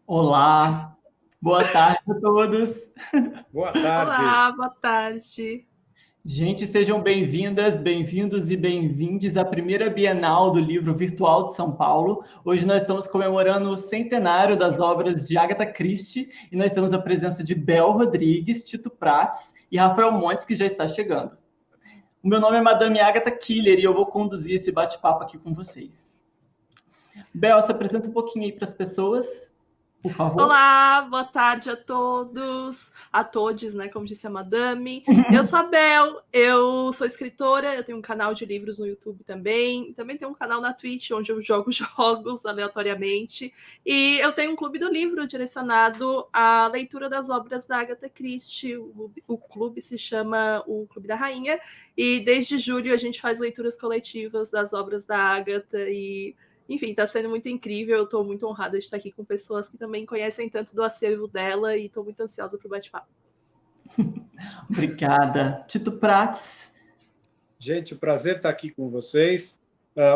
Olá, boa tarde a todos. Boa tarde. Olá, boa tarde. Gente, sejam bem-vindas, bem-vindos e bem-vindes à primeira Bienal do Livro Virtual de São Paulo. Hoje nós estamos comemorando o centenário das obras de Agatha Christie e nós temos a presença de Bel Rodrigues, Tito Prats e Rafael Montes, que já está chegando. O meu nome é Madame Agatha Killer e eu vou conduzir esse bate-papo aqui com vocês. Bel, se apresenta um pouquinho aí para as pessoas, por favor. Olá, boa tarde a todos, a todes, né, como disse a Madame. Eu sou a Bel, eu sou escritora, eu tenho um canal de livros no YouTube também tenho um canal na Twitch, onde eu jogo jogos aleatoriamente, e eu tenho um clube do livro direcionado à leitura das obras da Agatha Christie. O clube se chama o Clube da Rainha, e desde julho a gente faz leituras coletivas das obras da Agatha e... Enfim, está sendo muito incrível, eu estou muito honrada de estar aqui com pessoas que também conhecem tanto do acervo dela e estou muito ansiosa para o bate-papo. Obrigada. Tito Prats. Gente, um prazer estar aqui com vocês.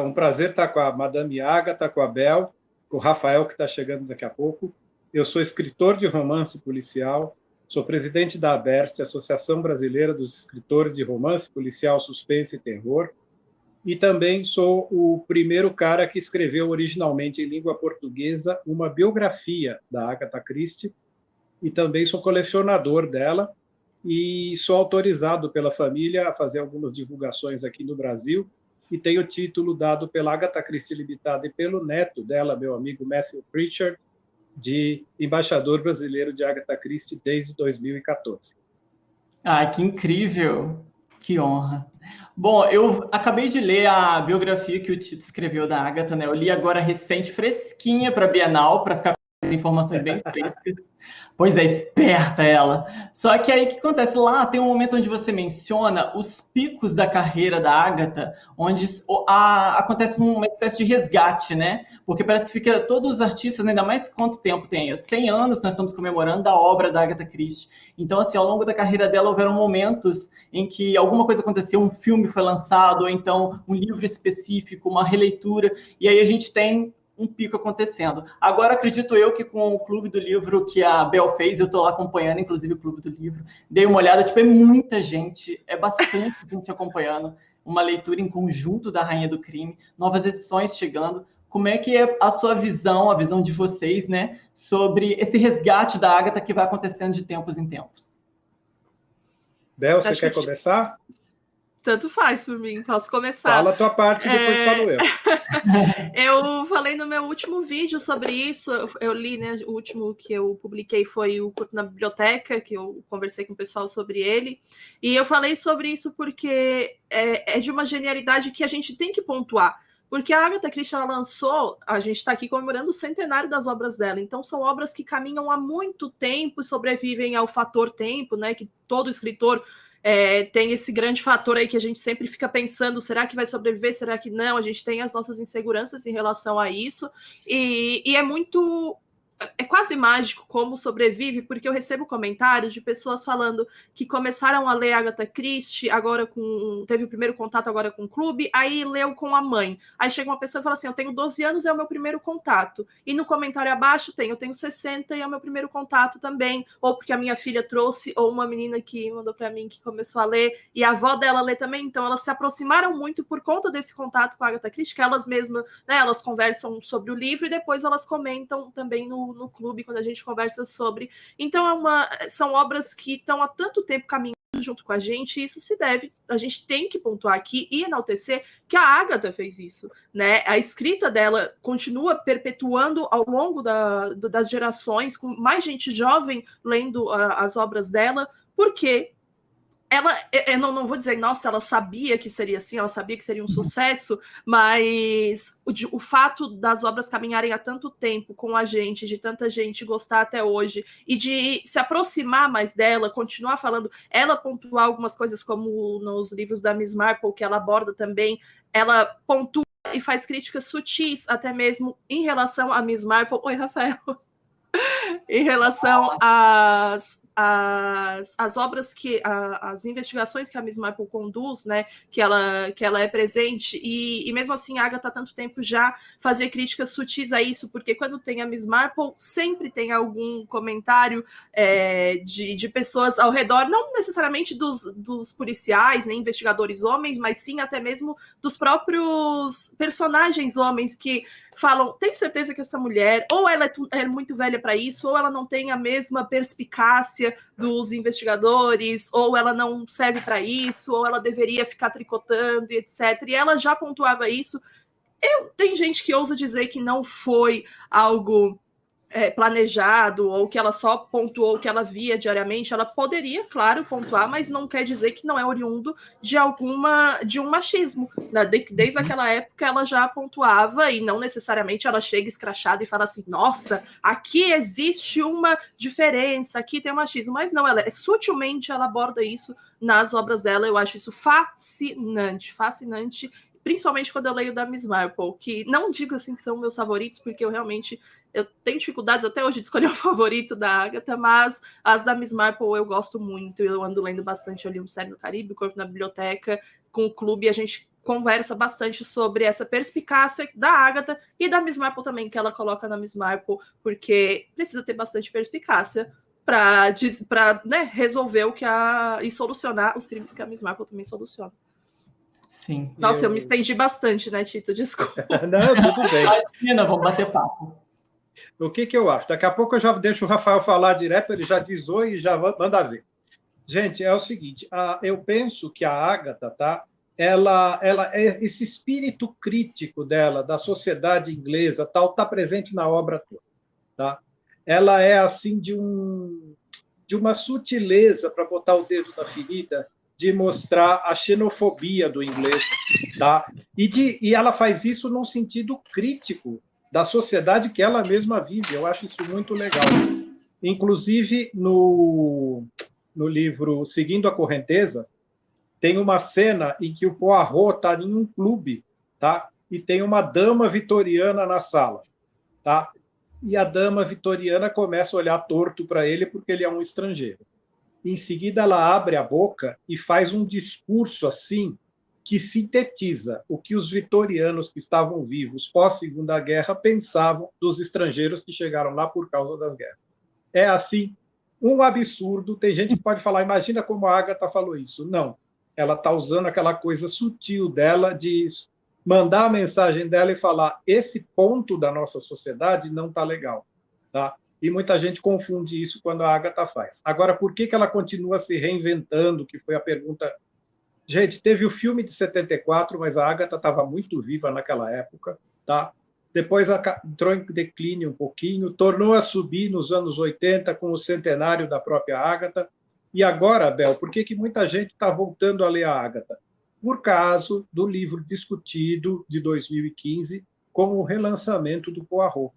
Um prazer estar com a Madame Agatha, com a Bel, com o Rafael, que está chegando daqui a pouco. Eu sou escritor de romance policial, sou presidente da ABERST, Associação Brasileira dos Escritores de Romance Policial, Suspense e Terror, e também sou o primeiro cara que escreveu originalmente em língua portuguesa uma biografia da Agatha Christie, e também sou colecionador dela, e sou autorizado pela família a fazer algumas divulgações aqui no Brasil, e tenho o título dado pela Agatha Christie Limitada e pelo neto dela, meu amigo Matthew Pritchard, de embaixador brasileiro de Agatha Christie desde 2014. Ai, que incrível! Que honra. Bom, eu acabei de ler a biografia que o Tito escreveu da Agatha, né? Eu li agora recente, fresquinha para a Bienal, para ficar com as informações bem frescas. Pois é, esperta ela. Só que aí o que acontece? Lá tem um momento onde você menciona os picos da carreira da Agatha, onde acontece uma espécie de resgate, né? Porque parece que fica todos os artistas, ainda mais quanto tempo tem? 100 anos nós estamos comemorando da obra da Agatha Christie. Então, assim, ao longo da carreira dela houveram momentos em que alguma coisa aconteceu, um filme foi lançado, ou então um livro específico, uma releitura, e aí a gente tem um pico acontecendo. Agora, acredito eu que com o Clube do Livro que a Bel fez, eu estou lá acompanhando, inclusive, o Clube do Livro, dei uma olhada, tipo, é muita gente, é bastante gente acompanhando, uma leitura em conjunto da Rainha do Crime, novas edições chegando. Como é que é a sua visão, a visão de vocês, né, sobre esse resgate da Agatha que vai acontecendo de tempos em tempos? Bel, você quer começar? Tanto faz por mim, posso começar. Fala a tua parte e depois falo eu. Eu falei no meu último vídeo sobre isso, eu li, né, o último que eu publiquei foi o Curto na Biblioteca, que eu conversei com o pessoal sobre ele, e eu falei sobre isso porque é de uma genialidade que a gente tem que pontuar, porque a Agatha Christie, ela lançou, a gente está aqui comemorando o centenário das obras dela, então são obras que caminham há muito tempo e sobrevivem ao fator tempo, né, que todo escritor... tem esse grande fator aí que a gente sempre fica pensando, será que vai sobreviver, será que não? A gente tem as nossas inseguranças em relação a isso, e é muito... É quase mágico como sobrevive, porque eu recebo comentários de pessoas falando que começaram a ler Agatha Christie, agora teve o primeiro contato agora com o clube, aí leu com a mãe. Aí chega uma pessoa e fala assim, eu tenho 12 anos, é o meu primeiro contato. E no comentário abaixo eu tenho 60 e é o meu primeiro contato também. Ou porque a minha filha trouxe, ou uma menina que mandou para mim que começou a ler, e a avó dela lê também. Então elas se aproximaram muito por conta desse contato com a Agatha Christie, que elas mesmas, né, elas conversam sobre o livro e depois elas comentam também no clube, quando a gente conversa sobre. Então, são obras que estão há tanto tempo caminhando junto com a gente, e isso se deve, a gente tem que pontuar aqui e enaltecer que a Agatha fez isso, né? A escrita dela continua perpetuando ao longo das gerações, com mais gente jovem lendo as obras dela, porque ela, eu não vou dizer, nossa, ela sabia que seria assim, ela sabia que seria um sucesso, mas o fato das obras caminharem há tanto tempo com a gente, de tanta gente gostar até hoje, e de se aproximar mais dela, continuar falando, ela pontuar algumas coisas como nos livros da Miss Marple, que ela aborda também, ela pontua e faz críticas sutis, até mesmo em relação a Miss Marple. Oi, Rafael. em relação às obras as investigações que a Miss Marple conduz, né, que ela é presente, e mesmo assim a Agatha há tanto tempo já fazer críticas sutis a isso, porque quando tem a Miss Marple, sempre tem algum comentário de pessoas ao redor, não necessariamente dos policiais, nem investigadores homens, mas sim até mesmo dos próprios personagens homens que falam, tem certeza que essa mulher, ou ela é muito velha para isso, ou ela não tem a mesma perspicácia dos investigadores, ou ela não serve para isso, ou ela deveria ficar tricotando e etc. E ela já pontuava isso. Tem gente que ousa dizer que não foi algo planejado, ou que ela só pontuou o que ela via diariamente. Ela poderia, claro, pontuar, mas não quer dizer que não é oriundo de um machismo. Desde aquela época ela já pontuava, e não necessariamente ela chega escrachada e fala assim, nossa, aqui existe uma diferença, aqui tem um machismo, mas não, sutilmente ela aborda isso nas obras dela. Eu acho isso fascinante, principalmente quando eu leio da Miss Marple, que não digo assim que são meus favoritos, porque eu tenho dificuldades até hoje de escolher o favorito da Agatha, mas as da Miss Marple eu gosto muito, eu ando lendo bastante. Eu li o Mistério do Caribe, o Corpo na Biblioteca, com o clube, a gente conversa bastante sobre essa perspicácia da Agatha e da Miss Marple também, que ela coloca na Miss Marple, porque precisa ter bastante perspicácia para resolver e solucionar os crimes que a Miss Marple também soluciona. Sim. Nossa, eu me estendi bastante, né, Tito? Desculpa. Não, tudo bem. Imagina, vamos bater papo. O que eu acho? Daqui a pouco eu já deixo o Rafael falar direto, ele já diz oi e já manda ver. Gente, é o seguinte, eu penso que a Agatha, tá? Ela esse espírito crítico dela, da sociedade inglesa, tal, está presente na obra toda, tá? Ela é assim de uma sutileza para botar o dedo na ferida, de mostrar a xenofobia do inglês, tá? E ela faz isso num sentido crítico da sociedade que ela mesma vive. Eu acho isso muito legal. Inclusive, no livro Seguindo a Correnteza, tem uma cena em que o Poirot está em um clube, tá? E tem uma dama vitoriana na sala, tá? E a dama vitoriana começa a olhar torto para ele porque ele é um estrangeiro. Em seguida, ela abre a boca e faz um discurso assim que sintetiza o que os vitorianos que estavam vivos pós-Segunda Guerra pensavam dos estrangeiros que chegaram lá por causa das guerras. É assim, um absurdo. Tem gente que pode falar, imagina como a Agatha falou isso. Não, ela está usando aquela coisa sutil dela de mandar a mensagem dela e falar, esse ponto da nossa sociedade não está legal, tá? E muita gente confunde isso quando a Agatha faz. Agora, por que ela continua se reinventando, que foi a pergunta. Gente, teve o filme de 74, mas a Agatha estava muito viva naquela época, tá? Depois entrou em declínio um pouquinho, tornou a subir nos anos 80 com o centenário da própria Agatha. E agora, Bel, por que muita gente está voltando a ler a Agatha? Por causa do livro discutido de 2015 com o relançamento do Poirot.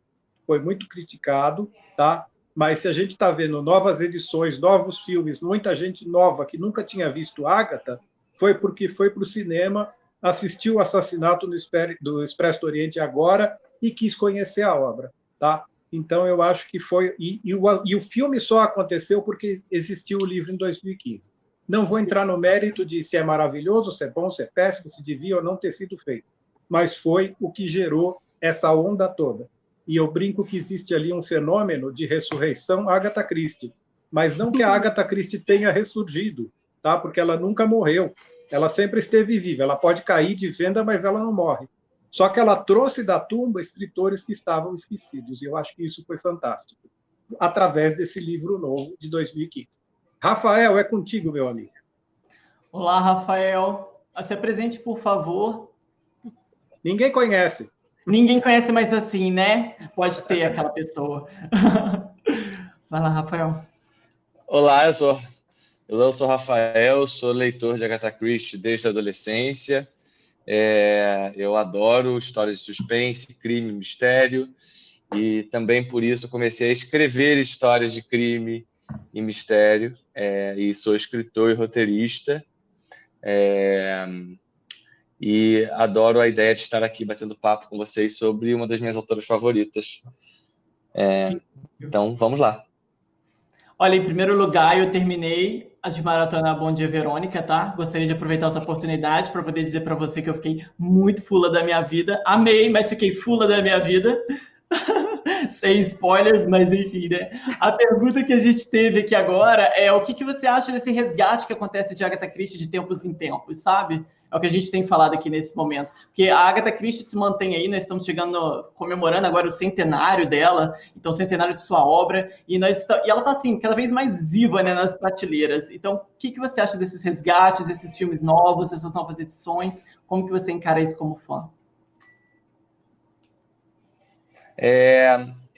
Foi muito criticado, tá? Mas se a gente está vendo novas edições, novos filmes, muita gente nova que nunca tinha visto Agatha, foi porque foi para o cinema, assistiu o Assassinato do Expresso do Oriente agora e quis conhecer a obra, tá? Então, eu acho que foi... E o filme só aconteceu porque existiu o livro em 2015. Não vou entrar no mérito de se é maravilhoso, se é bom, se é péssimo, se devia ou não ter sido feito. Mas foi o que gerou essa onda toda. E eu brinco que existe ali um fenômeno de ressurreição Agatha Christie. Mas não que a Agatha Christie tenha ressurgido, tá? Porque ela nunca morreu. Ela sempre esteve viva. Ela pode cair de venda, mas ela não morre. Só que ela trouxe da tumba escritores que estavam esquecidos. E eu acho que isso foi fantástico, através desse livro novo de 2015. Rafael, é contigo, meu amigo. Olá, Rafael. Se apresente, por favor. Ninguém conhece. Ninguém conhece mais assim, né? Pode ter aquela pessoa. Vai lá, Rafael. Olá, eu sou Rafael, sou leitor de Agatha Christie desde a adolescência. Eu adoro histórias de suspense, crime, mistério, e também por isso comecei a escrever histórias de crime e mistério, e sou escritor e roteirista, e adoro a ideia de estar aqui batendo papo com vocês sobre uma das minhas autoras favoritas, Então, vamos lá. Olha, em primeiro lugar, eu terminei a de maratona Bom Dia Verônica, tá? Gostaria de aproveitar essa oportunidade para poder dizer para você que eu fiquei muito fula da minha vida. Amei, mas fiquei fula da minha vida. Sem spoilers, mas enfim, né? A pergunta que a gente teve aqui agora é o que você acha desse resgate que acontece de Agatha Christie de tempos em tempos, sabe? É o que a gente tem falado aqui nesse momento. Porque a Agatha Christie se mantém aí, nós estamos comemorando agora o centenário dela, então o centenário de sua obra, e ela está assim, cada vez mais viva, né, nas prateleiras. Então, o que você acha desses resgates, desses filmes novos, essas novas edições? Como que você encara isso como fã?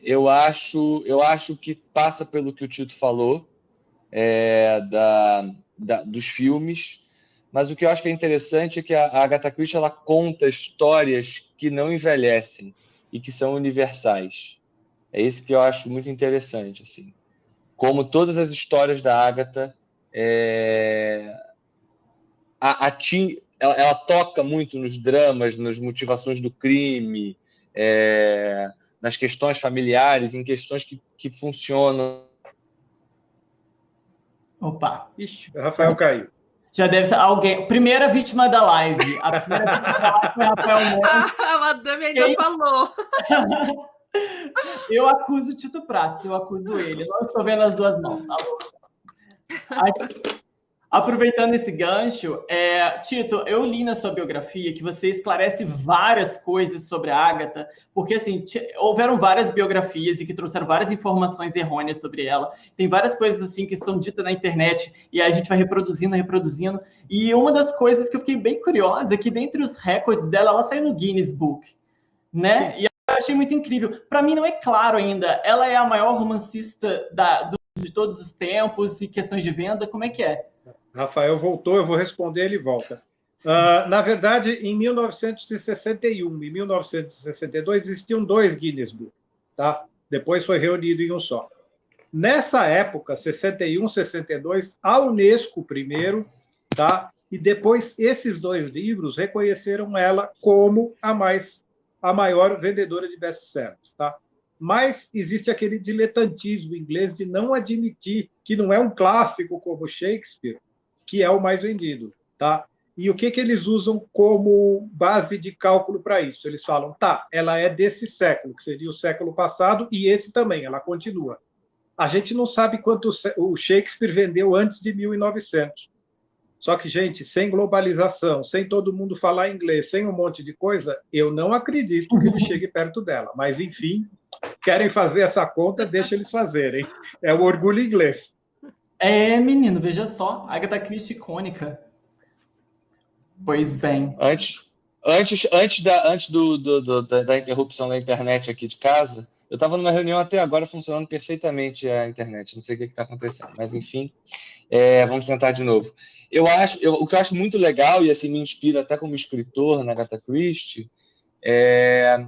Eu acho que passa pelo que o Tito falou, dos filmes, mas o que eu acho que é interessante é que a Agatha Christie ela conta histórias que não envelhecem e que são universais. É isso que eu acho muito interessante, assim. Como todas as histórias da Agatha, ela toca muito nos dramas, nas motivações do crime, nas questões familiares, em questões que funcionam. Opa! Ixi, o Rafael caiu. Já deve ser alguém. Primeira vítima da live. A primeira vítima da live foi Rafael Montes. A madame ainda falou. Eu acuso o Tito Prates, eu acuso ele. Não estou vendo as duas mãos. Aproveitando esse gancho, Tito, eu li na sua biografia que você esclarece várias coisas sobre a Agatha, porque assim, houveram várias biografias e que trouxeram várias informações errôneas sobre ela. Tem várias coisas assim que são ditas na internet e aí a gente vai reproduzindo. E uma das coisas que eu fiquei bem curiosa é que dentre os recordes dela, ela saiu no Guinness Book, né? Sim. E eu achei muito incrível. Para mim não é claro ainda, ela é a maior romancista de todos os tempos e questões de venda, como é que é? Rafael voltou, eu vou responder, ele volta. Na verdade, em 1961 e 1962 existiam 2 Guinness Book, tá? Depois foi reunido em um só. Nessa época, 61, 62, a Unesco primeiro, tá? E depois esses 2 livros reconheceram ela como a maior vendedora de best-sellers, tá? Mas existe aquele diletantismo inglês de não admitir que não é um clássico como Shakespeare, que é o mais vendido, tá? E o que eles usam como base de cálculo para isso? Eles falam, ela é desse século, que seria o século passado, e esse também, ela continua. A gente não sabe quanto o Shakespeare vendeu antes de 1900. Só que, gente, sem globalização, sem todo mundo falar inglês, sem um monte de coisa, eu não acredito que ele chegue perto dela. Mas, enfim, querem fazer essa conta, deixa eles fazerem. É o orgulho inglês. Menino, veja só, Agatha Christie icônica. Pois bem. Antes da interrupção da internet aqui de casa, eu estava numa reunião até agora funcionando perfeitamente a internet. Não sei o que está acontecendo, mas enfim, vamos tentar de novo. O que eu acho muito legal, e assim me inspira até como escritor na Agatha Christie, é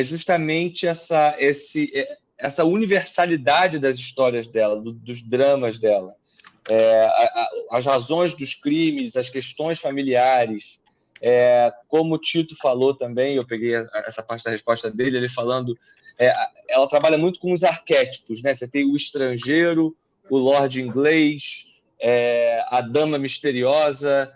justamente essa universalidade das histórias dela, dos dramas dela, as razões dos crimes, as questões familiares, como o Tito falou também, eu peguei essa parte da resposta dele, ele falando, ela trabalha muito com os arquétipos, né? Você tem o estrangeiro, o lord inglês, a dama misteriosa,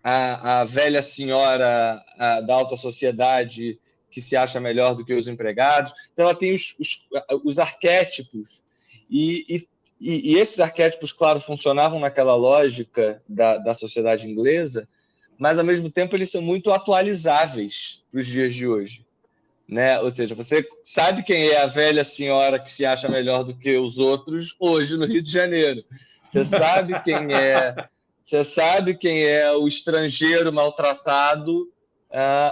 a velha senhora da alta sociedade que se acha melhor do que os empregados. Então, ela tem os arquétipos, e esses arquétipos, claro, funcionavam naquela lógica da sociedade inglesa, mas, ao mesmo tempo, eles são muito atualizáveis para os dias de hoje, né? Ou seja, você sabe quem é a velha senhora que se acha melhor do que os outros hoje no Rio de Janeiro. Você sabe quem é o estrangeiro maltratado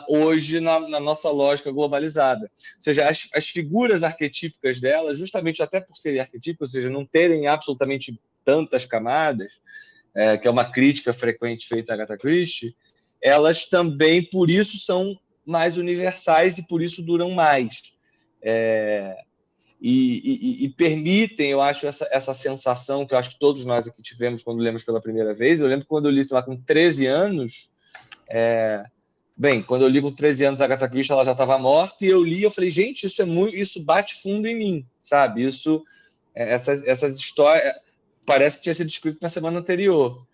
hoje na nossa lógica globalizada. Ou seja, as figuras arquetípicas dela, justamente até por serem arquetípicas, ou seja, não terem absolutamente tantas camadas, que é uma crítica frequente feita a Agatha Christie, elas também, por isso, são mais universais e por isso duram mais. E permitem, eu acho, essa sensação que eu acho que todos nós aqui tivemos quando lemos pela primeira vez. Eu lembro quando eu li, sei lá, com 13 anos, Bem, quando eu li com 13 anos a Agatha Christie, ela já estava morta, e eu li, eu falei, gente, isso bate fundo em mim, sabe? Essas histórias, parece que tinha sido escrito na semana anterior.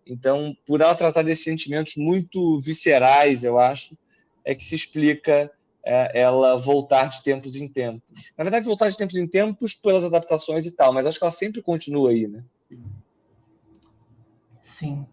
Então, por ela tratar desses sentimentos muito viscerais, eu acho, é que se explica ela voltar de tempos em tempos. Na verdade, voltar de tempos em tempos pelas adaptações e tal, mas acho que ela sempre continua aí, né? Sim.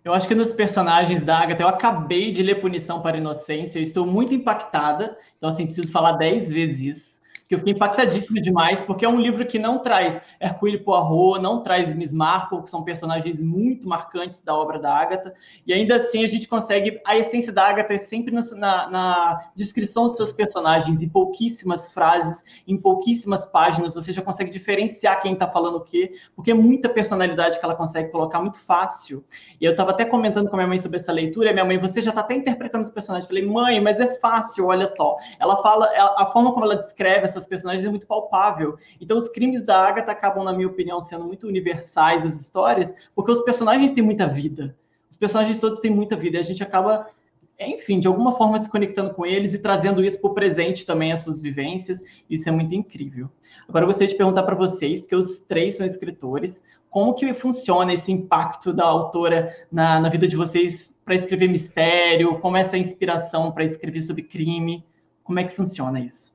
Eu acho que nos personagens da Agatha, eu acabei de ler Punição para a Inocência, eu estou muito impactada, então, assim, preciso falar 10 vezes isso, que eu fiquei impactadíssima demais, porque é um livro que não traz Hercule Poirot, não traz Miss Marple, que são personagens muito marcantes da obra da Agatha, e ainda assim a gente consegue, a essência da Agatha é sempre na descrição dos seus personagens, em pouquíssimas frases, em pouquíssimas páginas, você já consegue diferenciar quem está falando o quê, porque é muita personalidade que ela consegue colocar muito fácil. E eu estava até comentando com a minha mãe sobre essa leitura, e minha mãe, você já está até interpretando os personagens. Eu falei, mãe, mas é fácil, olha só. Ela fala, a forma como ela descreve essas personagens é muito palpável. Então, os crimes da Agatha acabam, na minha opinião, sendo muito universais, as histórias, porque os personagens têm muita vida. Os personagens todos têm muita vida, e a gente acaba, enfim, de alguma forma se conectando com eles e trazendo isso para o presente também, as suas vivências. Isso é muito incrível. Agora, eu gostaria de perguntar para vocês, porque os três são escritores, como que funciona esse impacto da autora na vida de vocês para escrever mistério? Como é essa inspiração para escrever sobre crime? Como é que funciona isso?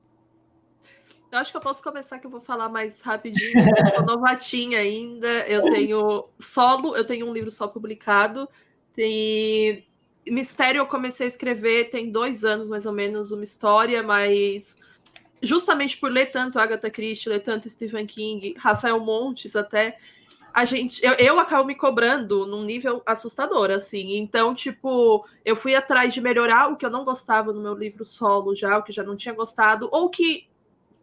Eu acho que eu posso começar, que eu vou falar mais rapidinho. Eu sou novatinha ainda. Eu tenho um livro só publicado. Tem mistério, eu comecei a escrever tem 2 anos, mais ou menos, uma história, mas justamente por ler tanto Agatha Christie, ler tanto Stephen King, Rafael Montes até, eu acabo me cobrando num nível assustador, assim. Então, tipo, eu fui atrás de melhorar o que eu não gostava no meu livro solo já, o que já não tinha gostado, ou que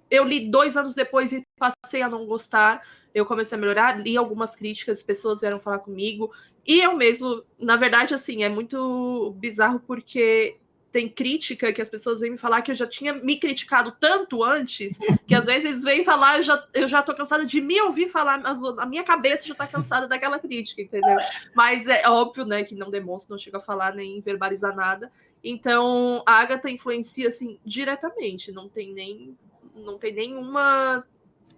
eu li 2 anos depois e passei a não gostar. Eu comecei a melhorar, li algumas críticas, pessoas vieram falar comigo, e eu mesmo, na verdade, assim, é muito bizarro porque tem crítica que as pessoas vêm me falar que eu já tinha me criticado tanto antes, que às vezes vêm falar, eu já tô cansada de me ouvir falar, a minha cabeça já tá cansada daquela crítica, entendeu? Mas é óbvio, né, que não demonstra, não chega a falar nem verbalizar nada. Então, a Agatha influencia, assim, diretamente, não tem nenhuma,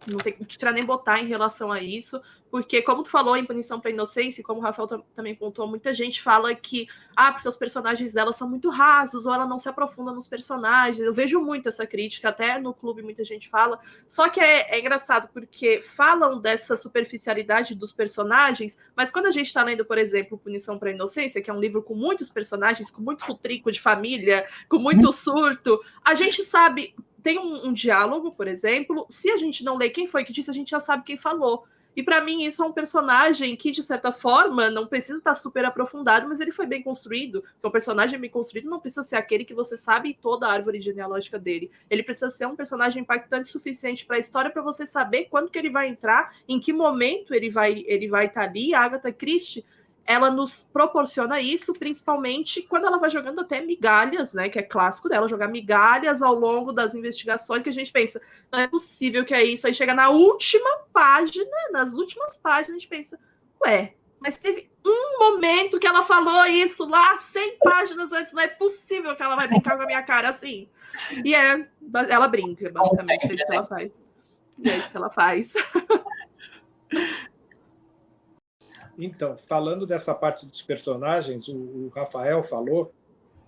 não tem que tirar nem botar em relação a isso, porque como tu falou em Punição para a Inocência, e como o Rafael também pontuou, muita gente fala que, porque os personagens dela são muito rasos, ou ela não se aprofunda nos personagens. Eu vejo muito essa crítica, até no clube muita gente fala, só que é engraçado, porque falam dessa superficialidade dos personagens, mas quando a gente está lendo, por exemplo, Punição para a Inocência, que é um livro com muitos personagens, com muito futrico de família, com muito surto, a gente sabe... Tem um diálogo, por exemplo, se a gente não lê quem foi que disse, a gente já sabe quem falou. E para mim isso é um personagem que, de certa forma, não precisa estar super aprofundado, mas ele foi bem construído. Porque um personagem bem construído não precisa ser aquele que você sabe toda a árvore genealógica dele. Ele precisa ser um personagem impactante o suficiente para a história, para você saber quando que ele vai entrar, em que momento ele vai estar ali. A Agatha Christie, ela nos proporciona isso, principalmente quando ela vai jogando até migalhas, né? Que é clássico dela, jogar migalhas ao longo das investigações, que a gente pensa, não é possível que é isso. Aí chega na última página, nas últimas páginas, a gente pensa, ué, mas teve um momento que ela falou isso lá, 100 páginas antes, não é possível que ela vai brincar com a minha cara assim. E ela brinca, basicamente, é isso que ela faz. E é isso que ela faz. Então, falando dessa parte dos personagens, o Rafael falou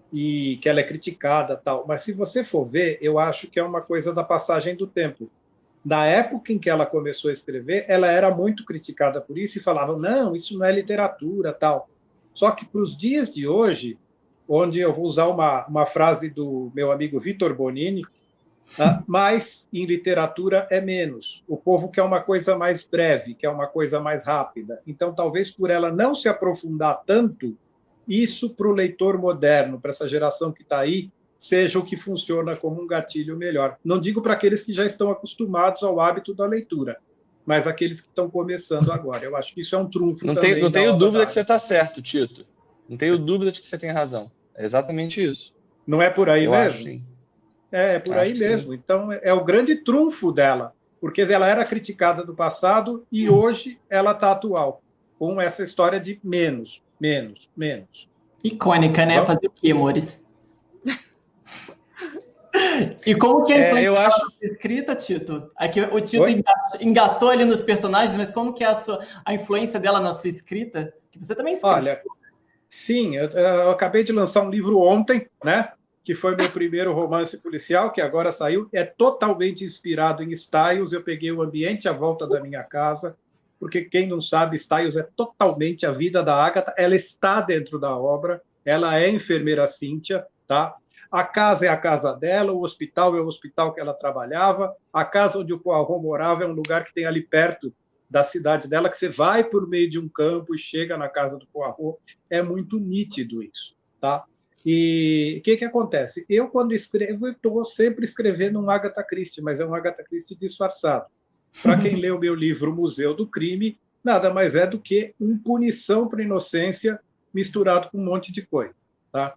e que ela é criticada, tal. Mas se você for ver, eu acho que é uma coisa da passagem do tempo. Na época em que ela começou a escrever, ela era muito criticada por isso e falavam, não, isso não é literatura, tal. Só que para os dias de hoje, onde eu vou usar uma frase do meu amigo Vitor Bonini, mas em literatura é menos. O povo quer uma coisa mais breve, quer uma coisa mais rápida. Então, talvez por ela não se aprofundar tanto, isso para o leitor moderno, para essa geração que está aí, seja o que funciona como um gatilho melhor. Não digo para aqueles que já estão acostumados ao hábito da leitura, mas aqueles que estão começando agora. Eu acho que isso é um trunfo também. Não tenho dúvida que você está certo, Tito. Não tenho dúvida de que você tem razão. É exatamente isso. Não é por aí eu mesmo? Acho, sim. É por aí mesmo. Sim. Então, é o grande trunfo dela, porque ela era criticada do passado e hoje ela está atual, com essa história de menos. Icônica, né? Vamos? Fazer o quê, amores? E como que é a eu acho. escrita, Tito? Aqui, o Tito Oi? engatou ali nos personagens, mas como que é a influência dela na sua escrita? Que você também escreve. Olha, sim, eu acabei de lançar um livro ontem, né? Que foi meu primeiro romance policial, que agora saiu. É totalmente inspirado em Styles. Eu peguei o ambiente à volta da minha casa, porque quem não sabe, Styles é totalmente a vida da Agatha. Ela está dentro da obra. Ela é enfermeira Cíntia, tá? A casa é a casa dela, o hospital é o hospital que ela trabalhava, a casa onde o Poirot morava é um lugar que tem ali perto da cidade dela, que você vai por meio de um campo e chega na casa do Poirot. É muito nítido isso, tá? E o que acontece? Eu, quando escrevo, estou sempre escrevendo um Agatha Christie, mas é um Agatha Christie disfarçado. Para quem lê o meu livro Museu do Crime, nada mais é do que punição para inocência misturado com um monte de coisa, tá?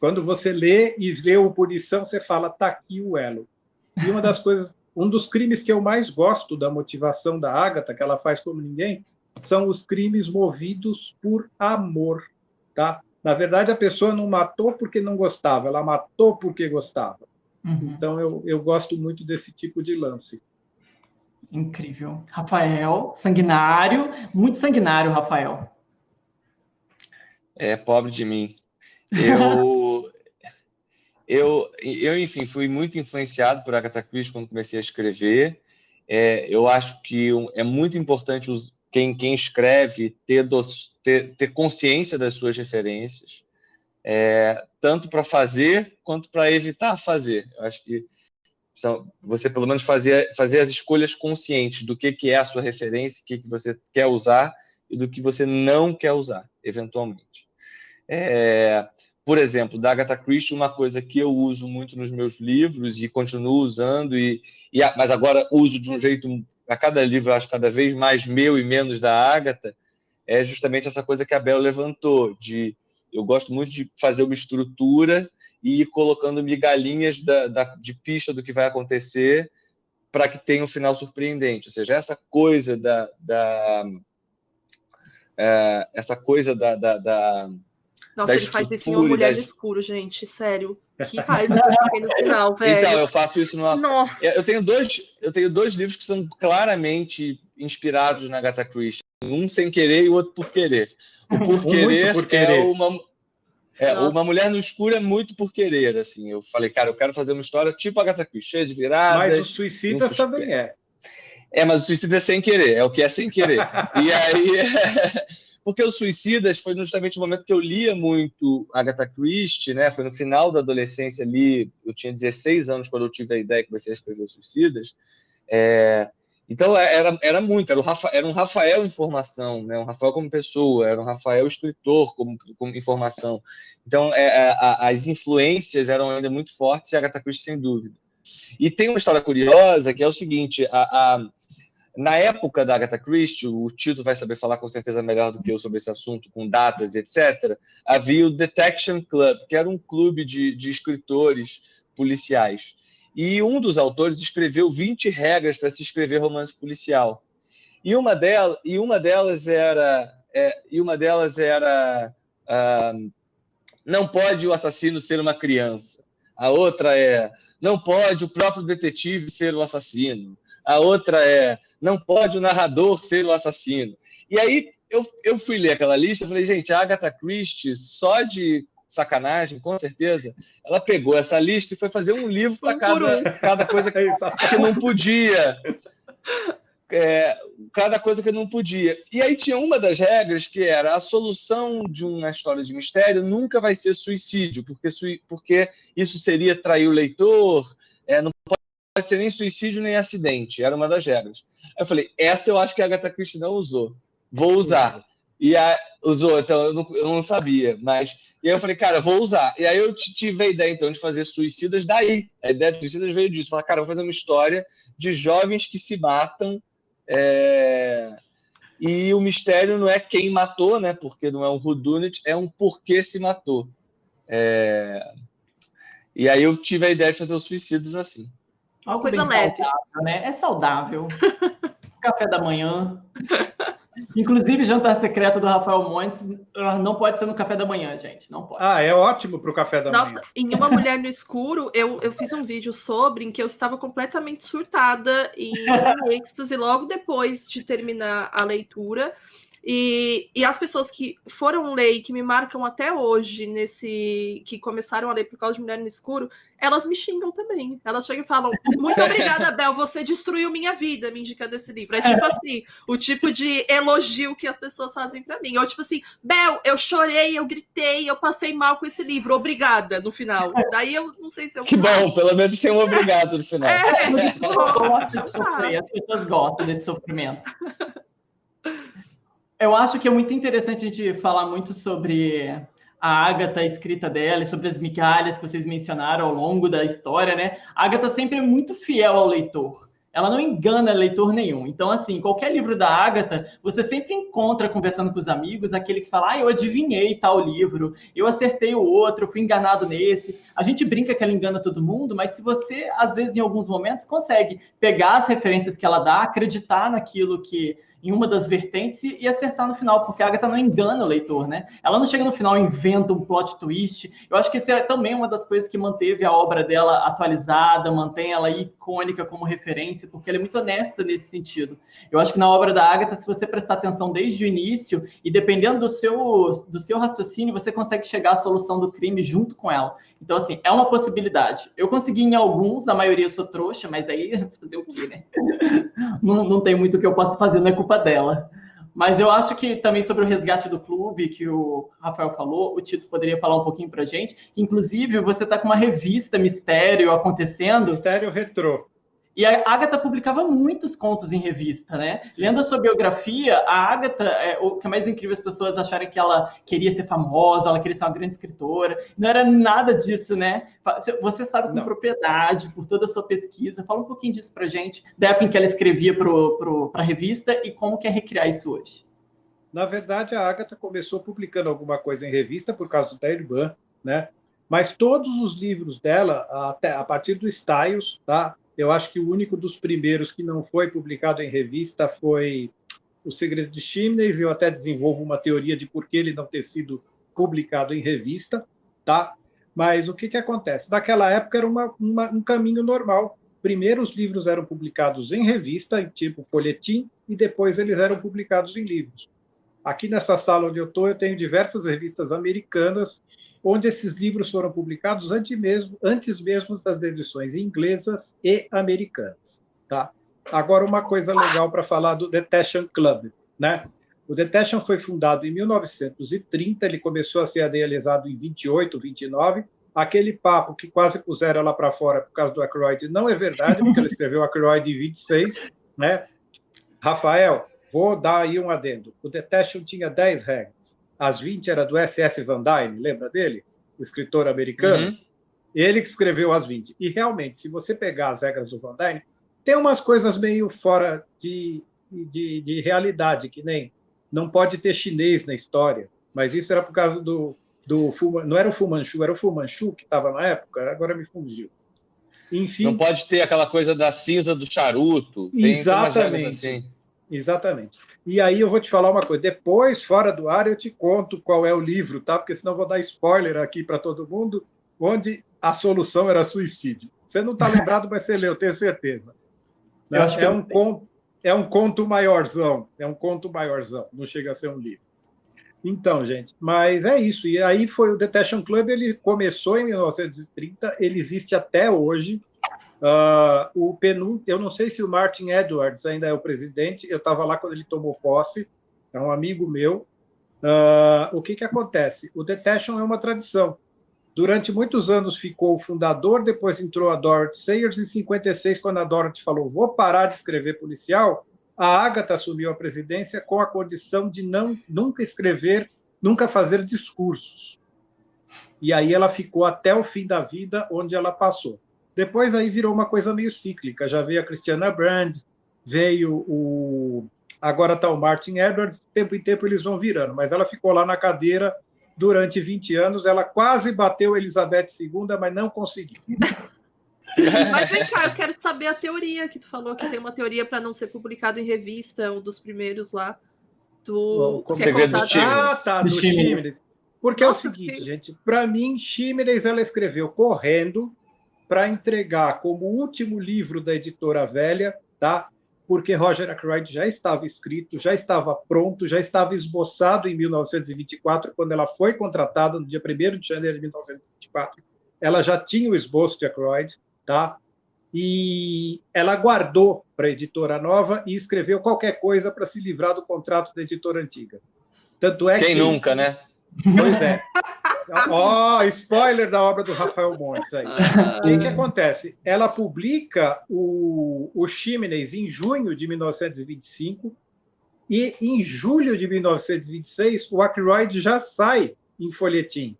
Quando você lê e vê o punição, você fala, tá aqui o elo. E uma das coisas, um dos crimes que eu mais gosto da motivação da Agatha, que ela faz como ninguém, são os crimes movidos por amor, tá? Na verdade, a pessoa não matou porque não gostava, ela matou porque gostava. Então, eu gosto muito desse tipo de lance. Incrível. Rafael, sanguinário, muito sanguinário, Rafael. Pobre de mim. Enfim, fui muito influenciado por Agatha Christie quando comecei a escrever. Eu acho que é muito importante quem escreve ter consciência das suas referências, tanto para fazer quanto para evitar fazer. Eu acho que você, pelo menos, fazer as escolhas conscientes do que é a sua referência, o que você quer usar e do que você não quer usar, eventualmente. Por exemplo, da Agatha Christie, uma coisa que eu uso muito nos meus livros e continuo usando, mas agora uso de um jeito, a cada livro, acho cada vez mais meu e menos da Agatha, é justamente essa coisa que a Bel levantou, eu gosto muito de fazer uma estrutura e ir colocando migalhinhas de pista do que vai acontecer para que tenha um final surpreendente. Ou seja, essa coisa Nossa, ele faz isso em Uma Mulher no Escuro, gente. Sério. Que raiva que eu fiquei no final, velho. Então, eu faço isso numa... Nossa. Eu tenho dois livros que são claramente inspirados na Agatha Christie. Um sem querer e o outro por querer. O por querer, Uma Mulher no Escuro é muito por querer, assim. Eu falei, cara, eu quero fazer uma história tipo Agatha Christie, cheia de viradas. Mas o Suicidas também é. Mas o Suicida é sem querer, é o que é sem querer. E aí... Porque o Suicidas foi justamente o momento que eu lia muito Agatha Christie, né? Foi no final da adolescência ali, eu tinha 16 anos quando eu tive a ideia que comecei a escrever Suicidas. Então era muito, era um Rafael em formação, né? Um Rafael como pessoa, era um Rafael escritor como informação. Então as influências eram ainda muito fortes e Agatha Christie sem dúvida. E tem uma história curiosa que é o seguinte: na época da Agatha Christie, o Tito vai saber falar com certeza melhor do que eu sobre esse assunto, com datas e etc., havia o Detection Club, que era um clube de escritores policiais. E um dos autores escreveu 20 regras para se escrever romance policial. E uma delas era não pode o assassino ser uma criança. A outra não pode o próprio detetive ser o assassino. A outra não pode o narrador ser o assassino. E aí eu fui ler aquela lista e falei, gente, a Agatha Christie, só de sacanagem, com certeza, ela pegou essa lista e foi fazer um livro para cada coisa que não podia. Cada coisa que não podia. E aí tinha uma das regras que era a solução de uma história de mistério nunca vai ser suicídio, porque isso seria trair o leitor, não pode ser nem suicídio nem acidente, era uma das regras. Aí eu falei, essa eu acho que a Agatha Christie não usou, vou usar. E usou, então eu não sabia, e aí eu falei, cara, vou usar. E aí eu tive a ideia, então, de fazer Suicidas daí. A ideia de Suicidas veio disso. Falar, cara, vou fazer uma história de jovens que se matam, e o mistério não é quem matou, né? Porque não é um whodunit, é um porquê se matou. E aí eu tive a ideia de fazer os Suicidas assim. Uma coisa leve. Saudável, né? É saudável. Café da manhã. Inclusive, jantar secreto do Rafael Montes não pode ser no café da manhã, gente. Não pode. É ótimo para o café da manhã. Nossa, em Uma Mulher no Escuro, eu fiz um vídeo sobre em que eu estava completamente surtada em êxtase logo depois de terminar a leitura. E as pessoas que foram ler e que me marcam até hoje, que começaram a ler por causa de Mulher no Escuro, elas me xingam também. Elas chegam e falam: muito obrigada, Bel, você destruiu minha vida me indicando esse livro. É tipo assim, o tipo de elogio que as pessoas fazem pra mim. Ou tipo assim, Bel, eu chorei, eu gritei, eu passei mal com esse livro, obrigada, no final. Daí eu não sei se eu... Que bom, pelo menos tem um obrigado no final. As pessoas gostam desse sofrimento. Eu acho que é muito interessante a gente falar muito sobre a Agatha, a escrita dela, e sobre as migalhas que vocês mencionaram ao longo da história, né? A Agatha sempre é muito fiel ao leitor. Ela não engana leitor nenhum. Então, assim, qualquer livro da Agatha, você sempre encontra, conversando com os amigos, aquele que fala: eu adivinhei tal livro, eu acertei o outro, eu fui enganado nesse. A gente brinca que ela engana todo mundo, mas se você, às vezes, em alguns momentos, consegue pegar as referências que ela dá, acreditar naquilo que... em uma das vertentes e acertar no final, porque a Agatha não engana o leitor, né? Ela não chega no final e inventa um plot twist. Eu acho que isso é também uma das coisas que manteve a obra dela atualizada, mantém ela icônica como referência, porque ela é muito honesta nesse sentido. Eu acho que na obra da Agatha, se você prestar atenção desde o início, e dependendo do seu raciocínio, você consegue chegar à solução do crime junto com ela. Então, assim, é uma possibilidade. Eu consegui em alguns, a maioria eu sou trouxa, mas aí fazer o quê, né? Não tem muito o que eu possa fazer, não é culpa dela. Mas eu acho que também sobre o resgate do clube, que o Rafael falou, o Tito poderia falar um pouquinho pra gente. Inclusive, você tá com uma revista Mistério acontecendo. Mistério Retrô. E a Agatha publicava muitos contos em revista, né? Lendo a sua biografia, a Agatha, o que é mais incrível as pessoas acharem que ela queria ser famosa, ela queria ser uma grande escritora. Não era nada disso, né? Você sabe com propriedade, por toda a sua pesquisa. Fala um pouquinho disso pra gente, da época em que ela escrevia para a revista e como que é recriar isso hoje. Na verdade, a Agatha começou publicando alguma coisa em revista por causa da irmã, né? Mas todos os livros dela, até a partir do Styles, tá? Eu acho que o único dos primeiros que não foi publicado em revista foi O Segredo de Chimneys. Eu até desenvolvo uma teoria de por que ele não ter sido publicado em revista, tá? Mas o que acontece? Naquela época era um caminho normal. Primeiro os livros eram publicados em revista, em tipo folhetim, e depois eles eram publicados em livros. Aqui nessa sala onde eu estou, eu tenho diversas revistas americanas onde esses livros foram publicados antes mesmo das edições inglesas e americanas. Tá? Agora, uma coisa legal para falar do Detection Club. Né? O Detection foi fundado em 1930, ele começou a ser idealizado em 28, 29. Aquele papo que quase puseram ela para fora por causa do Ackroyd não é verdade, porque ela escreveu Ackroyd em 26. Né? Rafael, vou dar aí um adendo. O Detection tinha 10 regras. As 20 era do S.S. Van Dyne, lembra dele? O escritor americano. Uhum. Ele que escreveu as 20. E, realmente, se você pegar as regras do Van Dyne, tem umas coisas meio fora de realidade, que nem não pode ter chinês na história. Mas isso era por causa não era o Fu Manchu, era o Fu Manchu que estava na época, agora me fugiu. Enfim, não pode ter aquela coisa da cinza do charuto. Exatamente. Assim. Exatamente. E aí eu vou te falar uma coisa. Depois, fora do ar, eu te conto qual é o livro, tá? Porque senão eu vou dar spoiler aqui para todo mundo, onde a solução era suicídio. Você não está lembrado, mas você leu, tenho certeza. Eu acho que é um conto maiorzão. É um conto maiorzão. Não chega a ser um livro. Então, gente, mas é isso. E aí foi o Detection Club, ele começou em 1930, ele existe até hoje. Eu não sei se o Martin Edwards ainda é o presidente, eu estava lá quando ele tomou posse, é um amigo meu. O que acontece? O Detection é uma tradição. Durante muitos anos ficou o fundador, depois entrou a Dorothy Sayers, em 56, quando a Dorothy falou, vou parar de escrever policial, a Agatha assumiu a presidência com a condição de nunca escrever, nunca fazer discursos. E aí ela ficou até o fim da vida, onde ela passou. Depois aí virou uma coisa meio cíclica. Já veio a Christiana Brand, agora está o Martin Edwards, de tempo em tempo eles vão virando, mas ela ficou lá na cadeira durante 20 anos, ela quase bateu Elizabeth II, mas não conseguiu. Mas vem cá, eu quero saber a teoria que tu falou, que tem uma teoria para não ser publicado em revista, um dos primeiros lá. Do O Segredo do Chimneys. tá, Do do Chimneys. Chimneys. Porque Nossa, é o seguinte, fiquei- gente, para mim, Chimneys ela escreveu correndo para entregar como último livro da editora velha, tá? Porque Roger Ackroyd já estava escrito, já estava pronto, já estava esboçado em 1924, quando ela foi contratada no dia 1º de janeiro de 1924. Ela já tinha o esboço de Ackroyd, tá? E ela guardou para a editora nova e escreveu qualquer coisa para se livrar do contrato da editora antiga. Tanto é Quem que... nunca, né? Pois é. Ó, spoiler da obra do Rafael Montes aí. O que acontece? Ela publica o Chimneys em junho de 1925 e em julho de 1926 o Ackroyd já sai em folhetim,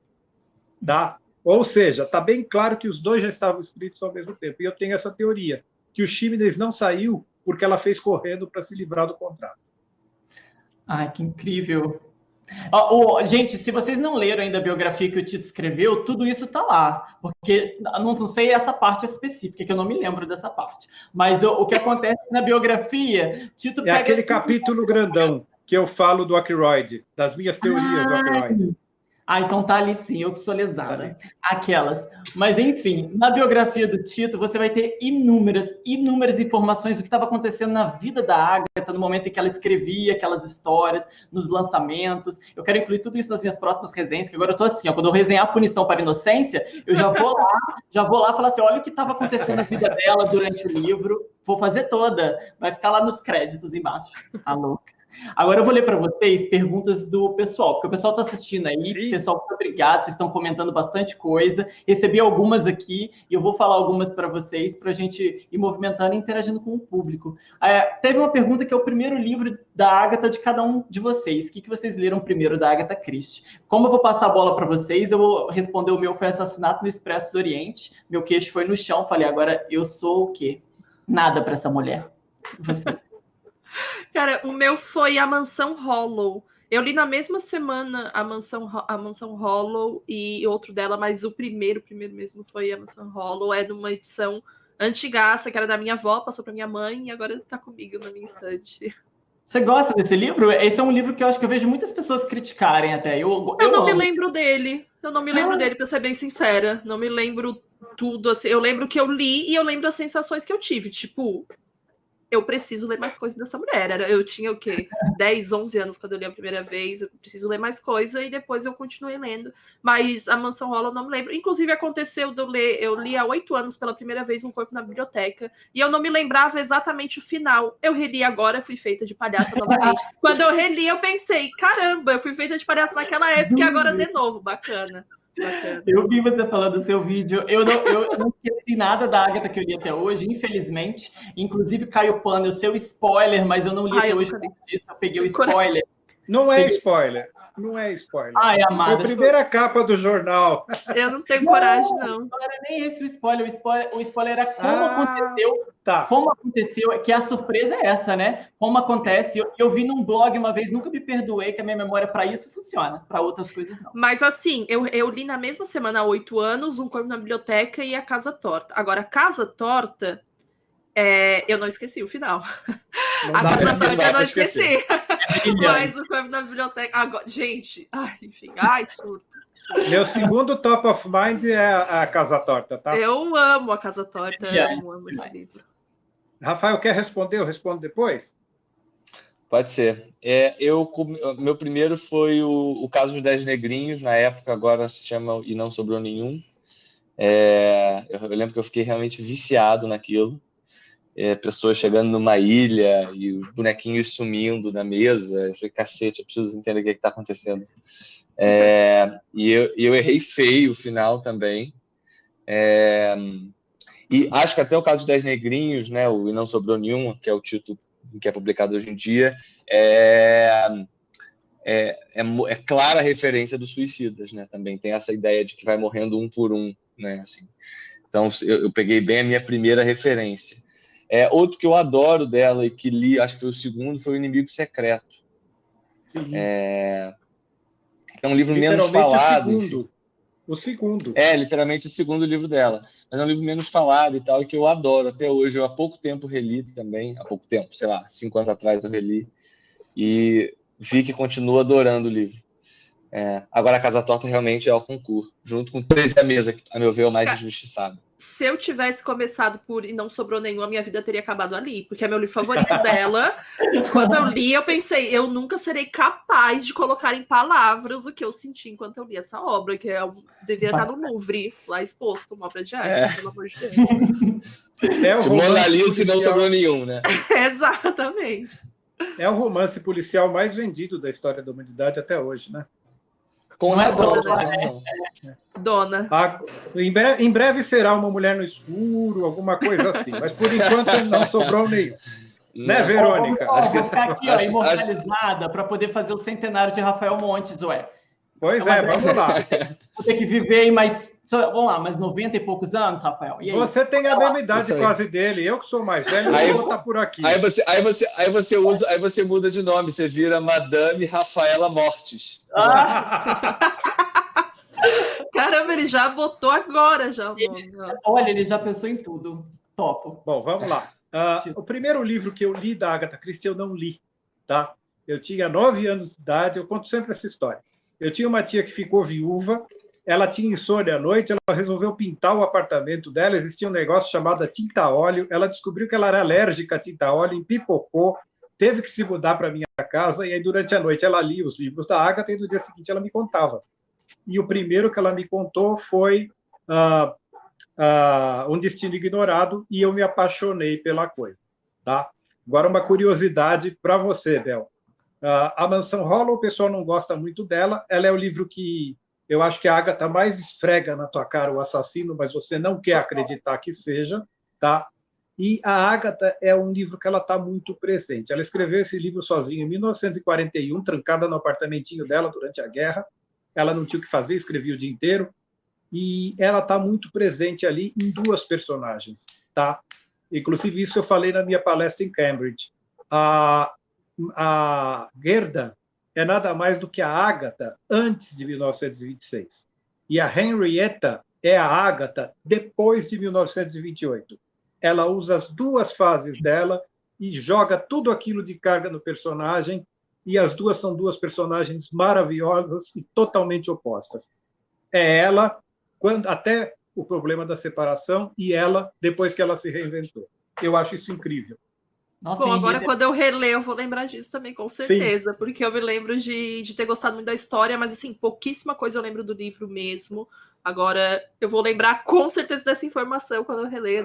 tá? Ou seja, está bem claro que os dois já estavam escritos ao mesmo tempo. E eu tenho essa teoria, que o Chimneys não saiu porque ela fez correndo para se livrar do contrato. Ai, que incrível. Gente, se vocês não leram ainda a biografia que o Tito escreveu, tudo isso está lá. Porque não sei essa parte específica, que eu não me lembro dessa parte. Mas o que acontece na biografia, Tito pega... aquele capítulo grandão que eu falo do Ackroyd, das minhas teorias do Ackroyd. Então tá ali sim, eu que sou lesada. Aquelas. Mas, enfim, na biografia do Tito, você vai ter inúmeras informações do que estava acontecendo na vida da Agatha, no momento em que ela escrevia aquelas histórias, nos lançamentos. Eu quero incluir tudo isso nas minhas próximas resenhas, que agora eu tô assim, quando eu resenhar a Punição para a Inocência, eu já vou lá falar assim, olha o que estava acontecendo na vida dela durante o livro, vou fazer toda, vai ficar lá nos créditos embaixo. A louca. Agora eu vou ler para vocês perguntas do pessoal, porque o pessoal está assistindo aí. Sim. Pessoal, muito obrigado, vocês estão comentando bastante coisa. Recebi algumas aqui e eu vou falar algumas para vocês, para a gente ir movimentando e interagindo com o público. Teve uma pergunta que é o primeiro livro da Agatha de cada um de vocês. O que vocês leram primeiro da Agatha Christie? Como eu vou passar a bola para vocês, eu vou responder. O meu foi Assassinato no Expresso do Oriente. Meu queixo foi no chão. Falei, agora eu sou o quê? Nada para essa mulher. Vocês. Cara, o meu foi A Mansão Hollow. Eu li na mesma semana a Mansão Hollow e outro dela, mas o primeiro mesmo foi A Mansão Hollow. É numa edição antigaça, que era da minha avó, passou para minha mãe e agora tá comigo na minha estante. Você gosta desse livro? Esse é um livro que eu acho que eu vejo muitas pessoas criticarem até. Eu não me lembro dele. Eu não me lembro dele, pra ser bem sincera. Não me lembro tudo, assim. Eu lembro que eu li e eu lembro as sensações que eu tive. Tipo, eu preciso ler mais coisas dessa mulher. Eu tinha o quê? 10, 11 anos quando eu li a primeira vez. Eu preciso ler mais coisa e depois eu continuei lendo. Mas a Mansão Hollow eu não me lembro. Inclusive aconteceu de eu ler, eu li há 8 anos pela primeira vez Um Corpo na Biblioteca e eu não me lembrava exatamente o final. Eu reli agora, fui feita de palhaça novamente. Quando eu reli, eu pensei, caramba, eu fui feita de palhaça naquela época e agora de novo. Bacana. Eu vi você falando do seu vídeo. Eu não esqueci nada da Agatha que eu li até hoje, infelizmente. Inclusive, Caio Pano, o seu spoiler, mas eu não li até hoje por disso. Eu peguei o spoiler. Não é spoiler. Não é spoiler. Ai, amada. Foi a primeira capa do jornal. Eu não tenho coragem, não. Não era nem esse o spoiler. O spoiler era como aconteceu. Tá. Como aconteceu, que a surpresa é essa, né? Como acontece. Eu vi num blog uma vez, nunca me perdoei, que a minha memória para isso funciona, para outras coisas não. Mas assim, eu li na mesma semana há 8 anos Um Corpo na Biblioteca e A Casa Torta. Agora, a Casa Torta, eu não esqueci o final. A Casa Torta eu não esqueci. Mas O Corpo na Biblioteca... Agora, gente, enfim, surto. Meu segundo top of mind é a Casa Torta, tá? Eu amo A Casa Torta, amo esse livro. Rafael, quer responder? Eu respondo depois? Pode ser. Meu primeiro foi o Caso dos 10 Negrinhos, na época, agora se chama E Não Sobrou Nenhum. Eu lembro que eu fiquei realmente viciado naquilo. Pessoas chegando numa ilha e os bonequinhos sumindo da mesa. Eu falei, cacete, eu preciso entender o que está acontecendo. E eu errei feio o final também. E acho que até o Caso dos 10 Negrinhos, né, o E Não Sobrou Nenhum, que é o título que é publicado hoje em dia, é clara a referência dos suicidas, né? Também tem essa ideia de que vai morrendo um por um, né? Assim, então, eu peguei bem a minha primeira referência. Outro que eu adoro dela e que li, acho que foi o segundo, foi O Inimigo Secreto. Sim. É um livro menos falado. O segundo. Literalmente o segundo livro dela. Mas é um livro menos falado e tal, e que eu adoro até hoje. Eu há pouco tempo reli também. Há pouco tempo, sei lá, 5 anos atrás eu reli. E Vicky continua adorando o livro. Agora, A Casa Torta realmente é o concurso, junto com 13 a mesa, que, a meu ver, é o mais injustiçado. Se eu tivesse começado por E Não Sobrou Nenhum, a minha vida teria acabado ali, porque é meu livro favorito dela. Quando eu li, eu pensei, eu nunca serei capaz de colocar em palavras o que eu senti enquanto eu li essa obra, que devia estar no Louvre, lá exposto, uma obra de arte, pelo amor de Deus. De Mona Lisa e Não Sobrou Nenhum, né? Exatamente. É o romance policial mais vendido da história da humanidade até hoje, né? Com razão, com Dona. razão. Dona. Em breve será Uma Mulher no Escuro, alguma coisa assim, mas por enquanto não sobrou nenhum. Né, Verônica? Vou ficar aqui, imortalizada, para poder fazer o centenário de Rafael Montes, ué. Pois vamos lá. Vou ter que viver aí vamos lá, mais 90 e poucos anos, Rafael. E aí? Você tem a mesma idade quase dele, eu que sou mais velho, eu vou estar por aqui. Aí você muda de nome, você vira Madame Rafaela Mortes. Caramba, ele já botou agora, já. Olha, ele já pensou em tudo. Topo. Bom, vamos lá. O primeiro livro que eu li da Agatha Christie, eu não li, tá? Eu tinha 9 anos de idade, eu conto sempre essa história. Eu tinha uma tia que ficou viúva, ela tinha insônia à noite, ela resolveu pintar o apartamento dela, existia um negócio chamado tinta a óleo, ela descobriu que ela era alérgica a tinta a óleo, empipocou, teve que se mudar para a minha casa, e aí durante a noite ela lia os livros da Agatha, e no dia seguinte ela me contava. E o primeiro que ela me contou foi Um Destino Ignorado, e eu me apaixonei pela coisa. Tá? Agora, uma curiosidade para você, Bel. A Mansão Hollow, o pessoal não gosta muito dela, ela é o livro que eu acho que a Agatha mais esfrega na tua cara o assassino, mas você não quer acreditar que seja, tá? E a Agatha é um livro que ela está muito presente. Ela escreveu esse livro sozinha em 1941, trancada no apartamentinho dela durante a guerra. Ela não tinha o que fazer, escrevia o dia inteiro. E ela está muito presente ali em 2 personagens, tá? Inclusive, isso eu falei na minha palestra em Cambridge. A Gerda é nada mais do que a Agatha antes de 1926. E a Henrietta é a Agatha depois de 1928. Ela usa as 2 fases dela e joga tudo aquilo de carga no personagem, e as 2 são 2 personagens maravilhosas e totalmente opostas. É ela, até o problema da separação, e ela depois que ela se reinventou. Eu acho isso incrível. Nossa, bom, agora quando eu reler, eu vou lembrar disso também, com certeza. Sim. Porque eu me lembro de ter gostado muito da história, mas assim, pouquíssima coisa eu lembro do livro mesmo. Agora, eu vou lembrar com certeza dessa informação quando eu reler.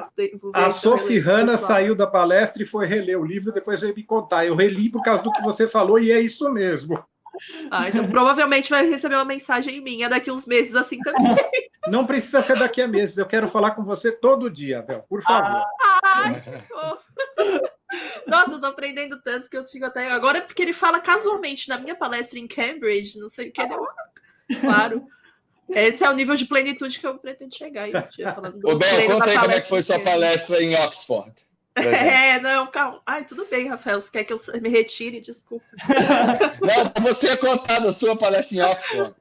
A Sophie Hanna saiu da palestra e foi reler o livro, depois veio me contar. Eu reli por causa do que você falou, e é isso mesmo. Então provavelmente vai receber uma mensagem minha daqui uns meses assim também. Não precisa ser daqui a meses, eu quero falar com você todo dia, Bel, por favor. Ai, que fofo. Nossa, eu tô aprendendo tanto que eu fico até... Agora, porque ele fala casualmente na minha palestra em Cambridge, não sei o que, deu... Claro. Esse é o nível de plenitude que eu pretendo chegar. Ô, Bel, conta aí como é que foi sua palestra em Oxford. Não, calma. Ai, tudo bem, Rafael, você quer que eu me retire? Desculpa. Não, você é contar da sua palestra em Oxford.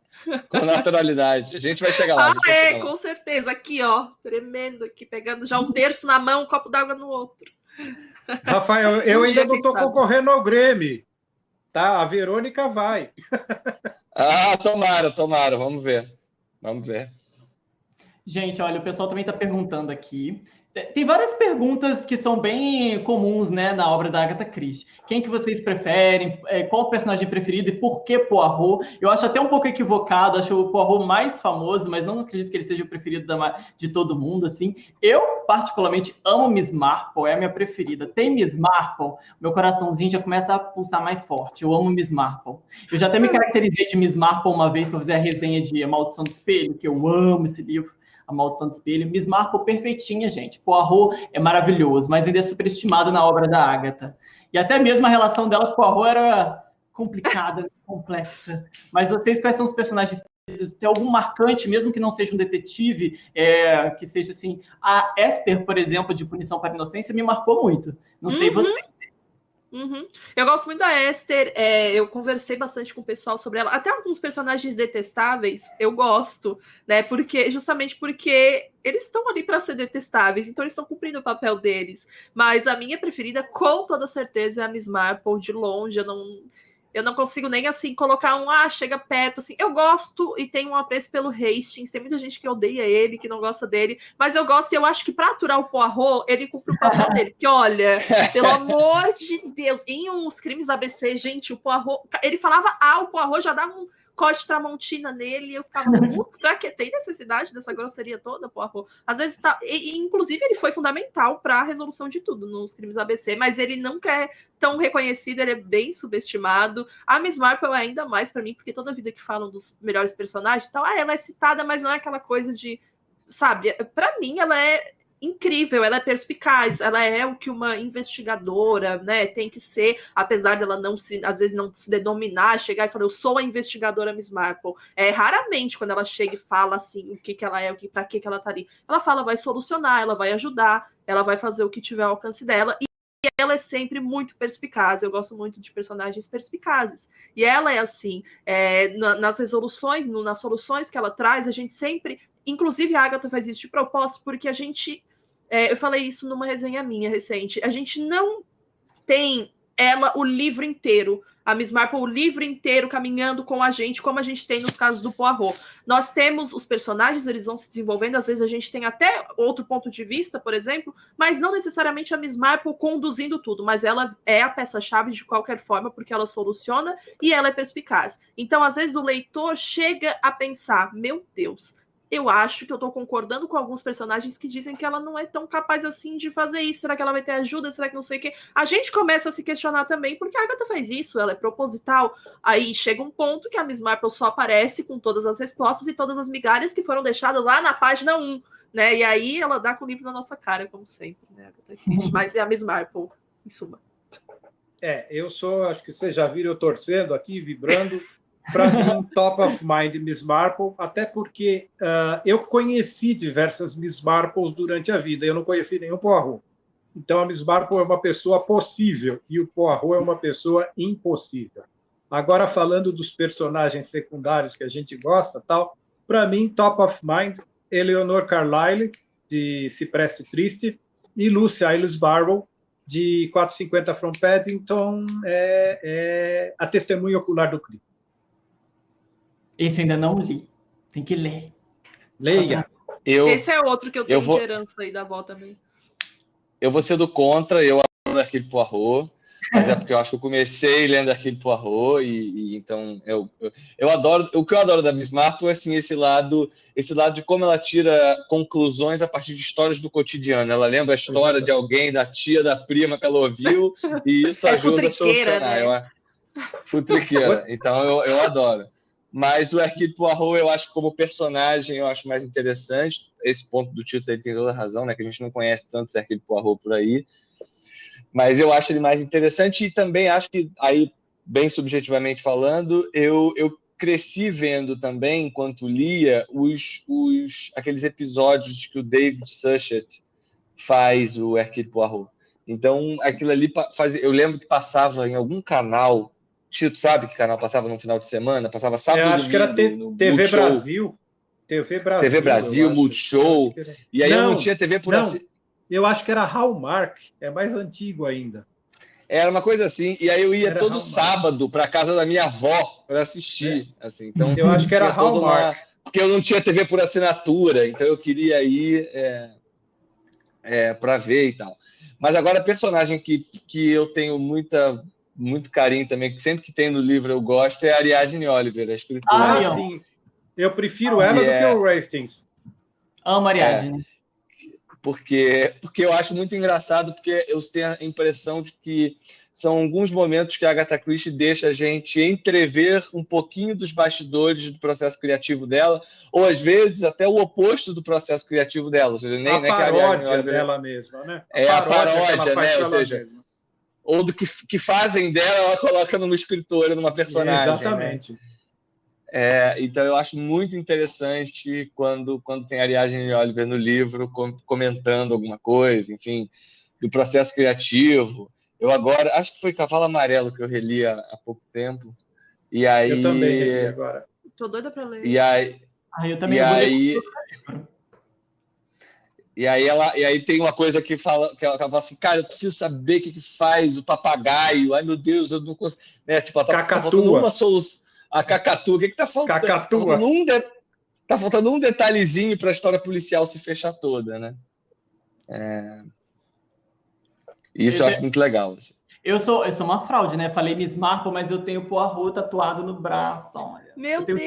Com naturalidade. A gente vai chegar lá. Com certeza. Aqui, ó, tremendo aqui, pegando já um terço na mão, um copo d'água no outro. Rafael, eu ainda não estou concorrendo ao Grêmio, tá? A Verônica vai. Tomara, vamos ver. Gente, olha, o pessoal também está perguntando aqui. Tem várias perguntas que são bem comuns, né, na obra da Agatha Christie. Quem que vocês preferem? Qual o personagem preferido e por que Poirot? Eu acho até um pouco equivocado, acho o Poirot mais famoso, mas não acredito que ele seja o preferido de todo mundo, assim. Eu, particularmente, amo Miss Marple, é a minha preferida. Tem Miss Marple, meu coraçãozinho já começa a pulsar mais forte. Eu amo Miss Marple. Eu já até me caracterizei de Miss Marple uma vez para fazer a resenha de A Maldição do Espelho, que eu amo esse livro. A Maldição do Espelho. Miss Marple perfeitinha, gente. Poirot é maravilhoso, mas ainda é superestimado na obra da Agatha. E até mesmo a relação dela com Poirot era complicada, complexa. Mas vocês, quais são os personagens? Tem algum marcante, mesmo que não seja um detetive, que seja assim... A Esther, por exemplo, de Punição para a Inocência, me marcou muito. Não sei você. Eu gosto muito da Esther, eu conversei bastante com o pessoal sobre ela, até alguns personagens detestáveis eu gosto, né, justamente porque eles estão ali para ser detestáveis, então eles estão cumprindo o papel deles, mas a minha preferida, com toda certeza, é a Miss Marple, de longe. Eu não consigo nem, assim, colocar chega perto, assim. Eu gosto e tenho um apreço pelo Hastings. Tem muita gente que odeia ele, que não gosta dele. Mas eu gosto e eu acho que pra aturar o Poirot, ele cumpre o papel dele. Porque, olha, pelo amor de Deus, em uns crimes ABC, gente, o Poirot... Ele falava o Poirot já dava um corte Tramontina nele, eu ficava, putz, pra que tem necessidade dessa grosseria toda, Poirot? Às vezes tá... inclusive, ele foi fundamental pra resolução de tudo nos crimes ABC, mas ele nunca é tão reconhecido, ele é bem subestimado. A Miss Marple é ainda mais pra mim, porque toda vida que falam dos melhores personagens, tal, ela é citada, mas não é aquela coisa de, sabe, pra mim ela é incrível, ela é perspicaz, ela é o que uma investigadora, né, tem que ser, apesar dela não se, às vezes não se denominar, chegar e falar, eu sou a investigadora Miss Marple. Raramente quando ela chega e fala assim, o que ela é, para que ela tá ali. Ela fala, vai solucionar, ela vai ajudar, ela vai fazer o que tiver ao alcance dela, e ela é sempre muito perspicaz. Eu gosto muito de personagens perspicazes. E ela é assim, nas resoluções, nas soluções que ela traz, a gente sempre, inclusive a Agatha faz isso de propósito, porque a gente, eu falei isso numa resenha minha recente, a gente não tem o livro inteiro, a Miss Marple, o livro inteiro caminhando com a gente, como a gente tem nos casos do Poirot. Nós temos os personagens, eles vão se desenvolvendo, às vezes a gente tem até outro ponto de vista, por exemplo, mas não necessariamente a Miss Marple conduzindo tudo, mas ela é a peça-chave de qualquer forma, porque ela soluciona e ela é perspicaz. Então, às vezes, o leitor chega a pensar, meu Deus, eu acho que eu tô concordando com alguns personagens que dizem que ela não é tão capaz assim de fazer isso. Será que ela vai ter ajuda? Será que não sei o quê? A gente começa a se questionar também, porque a Agatha faz isso, ela é proposital. Aí chega um ponto que a Miss Marple só aparece com todas as respostas e todas as migalhas que foram deixadas lá na página 1, né? E aí ela dá com o livro na nossa cara, como sempre, né? Mas é a Miss Marple, em suma. Eu sou, acho que vocês já viram eu torcendo aqui, vibrando. Para mim, top of mind Miss Marple, até porque eu conheci diversas Miss Marples durante a vida, eu não conheci nenhum Poirot. Então, a Miss Marple é uma pessoa possível e o Poirot é uma pessoa impossível. Agora, falando dos personagens secundários que a gente gosta, tal, para mim, top of mind, Eleanor Carlyle, de Se Preste Triste, e Lucy Ailes Barrow, de 450 from Paddington, a testemunha ocular do crime. Esse eu ainda não li. Tem que ler. Leia. Esse é outro que eu tenho de herança aí da avó também. Eu vou ser do contra, eu adoro Hercule Poirot, mas é porque eu acho que eu comecei lendo Hercule Poirot e então eu adoro, o que eu adoro da Miss Marple é assim, esse lado de como ela tira conclusões a partir de histórias do cotidiano. Ela lembra a história de alguém, da tia, da prima que ela ouviu, e isso ajuda a solucionar. Né? Futriqueira. Então eu adoro. Mas o Hercule Poirot, eu acho que como personagem, eu acho mais interessante. Esse ponto do título, ele tem toda a razão, né? Que a gente não conhece tanto Hercule Poirot por aí. Mas eu acho ele mais interessante e também acho que, aí, bem subjetivamente falando, eu cresci vendo também, enquanto lia, aqueles episódios que o David Suchet faz o Hercule Poirot. Então, aquilo ali, eu lembro que passava em algum canal. Tito, sabe que canal passava no final de semana? Passava sábado e domingo. Acho que era TV Brasil. TV Brasil, Multishow. E aí eu não tinha TV por assim. Eu acho que era Hallmark. É mais antigo ainda. Era uma coisa assim. E aí eu ia todo sábado para casa da minha avó para assistir. Assim. Então, eu acho que era Hallmark. Porque eu não tinha TV por assinatura. Então eu queria ir para ver e tal. Mas agora, personagem que eu tenho muito carinho também, que sempre que tem no livro eu gosto, é a Ariadne Oliver, a escritora. Sim. Eu prefiro ela do que o Hastings. Amo a Ariadne. Porque eu acho muito engraçado, porque eu tenho a impressão de que são alguns momentos que a Agatha Christie deixa a gente entrever um pouquinho dos bastidores do processo criativo dela, ou às vezes até o oposto do processo criativo dela. Ou seja, nem a paródia dela mesma, né? A paródia, né? Ou seja, ou do que fazem dela, ela coloca numa escritora, numa personagem. Exatamente. Né? Então, eu acho muito interessante quando tem a Ariadne Oliver no livro comentando alguma coisa, enfim, do processo criativo. Eu agora, acho que foi Cavalo Amarelo que eu reli há pouco tempo. E aí, eu também reli agora. Tô doida para ler. E aí, eu também E aí tem uma coisa que ela fala assim, cara, eu preciso saber o que faz o papagaio. Ai, meu Deus, eu não consigo. Né? Tipo, tá faltando uma solução. A cacatua, o que tá faltando? Cacatua. Tá faltando um detalhezinho para a história policial se fechar toda, né? Isso eu acho muito legal. Assim. Eu sou uma fraude, né? Falei Miss Marple, mas eu tenho Poirot tatuado no braço. Olha. Meu Deus!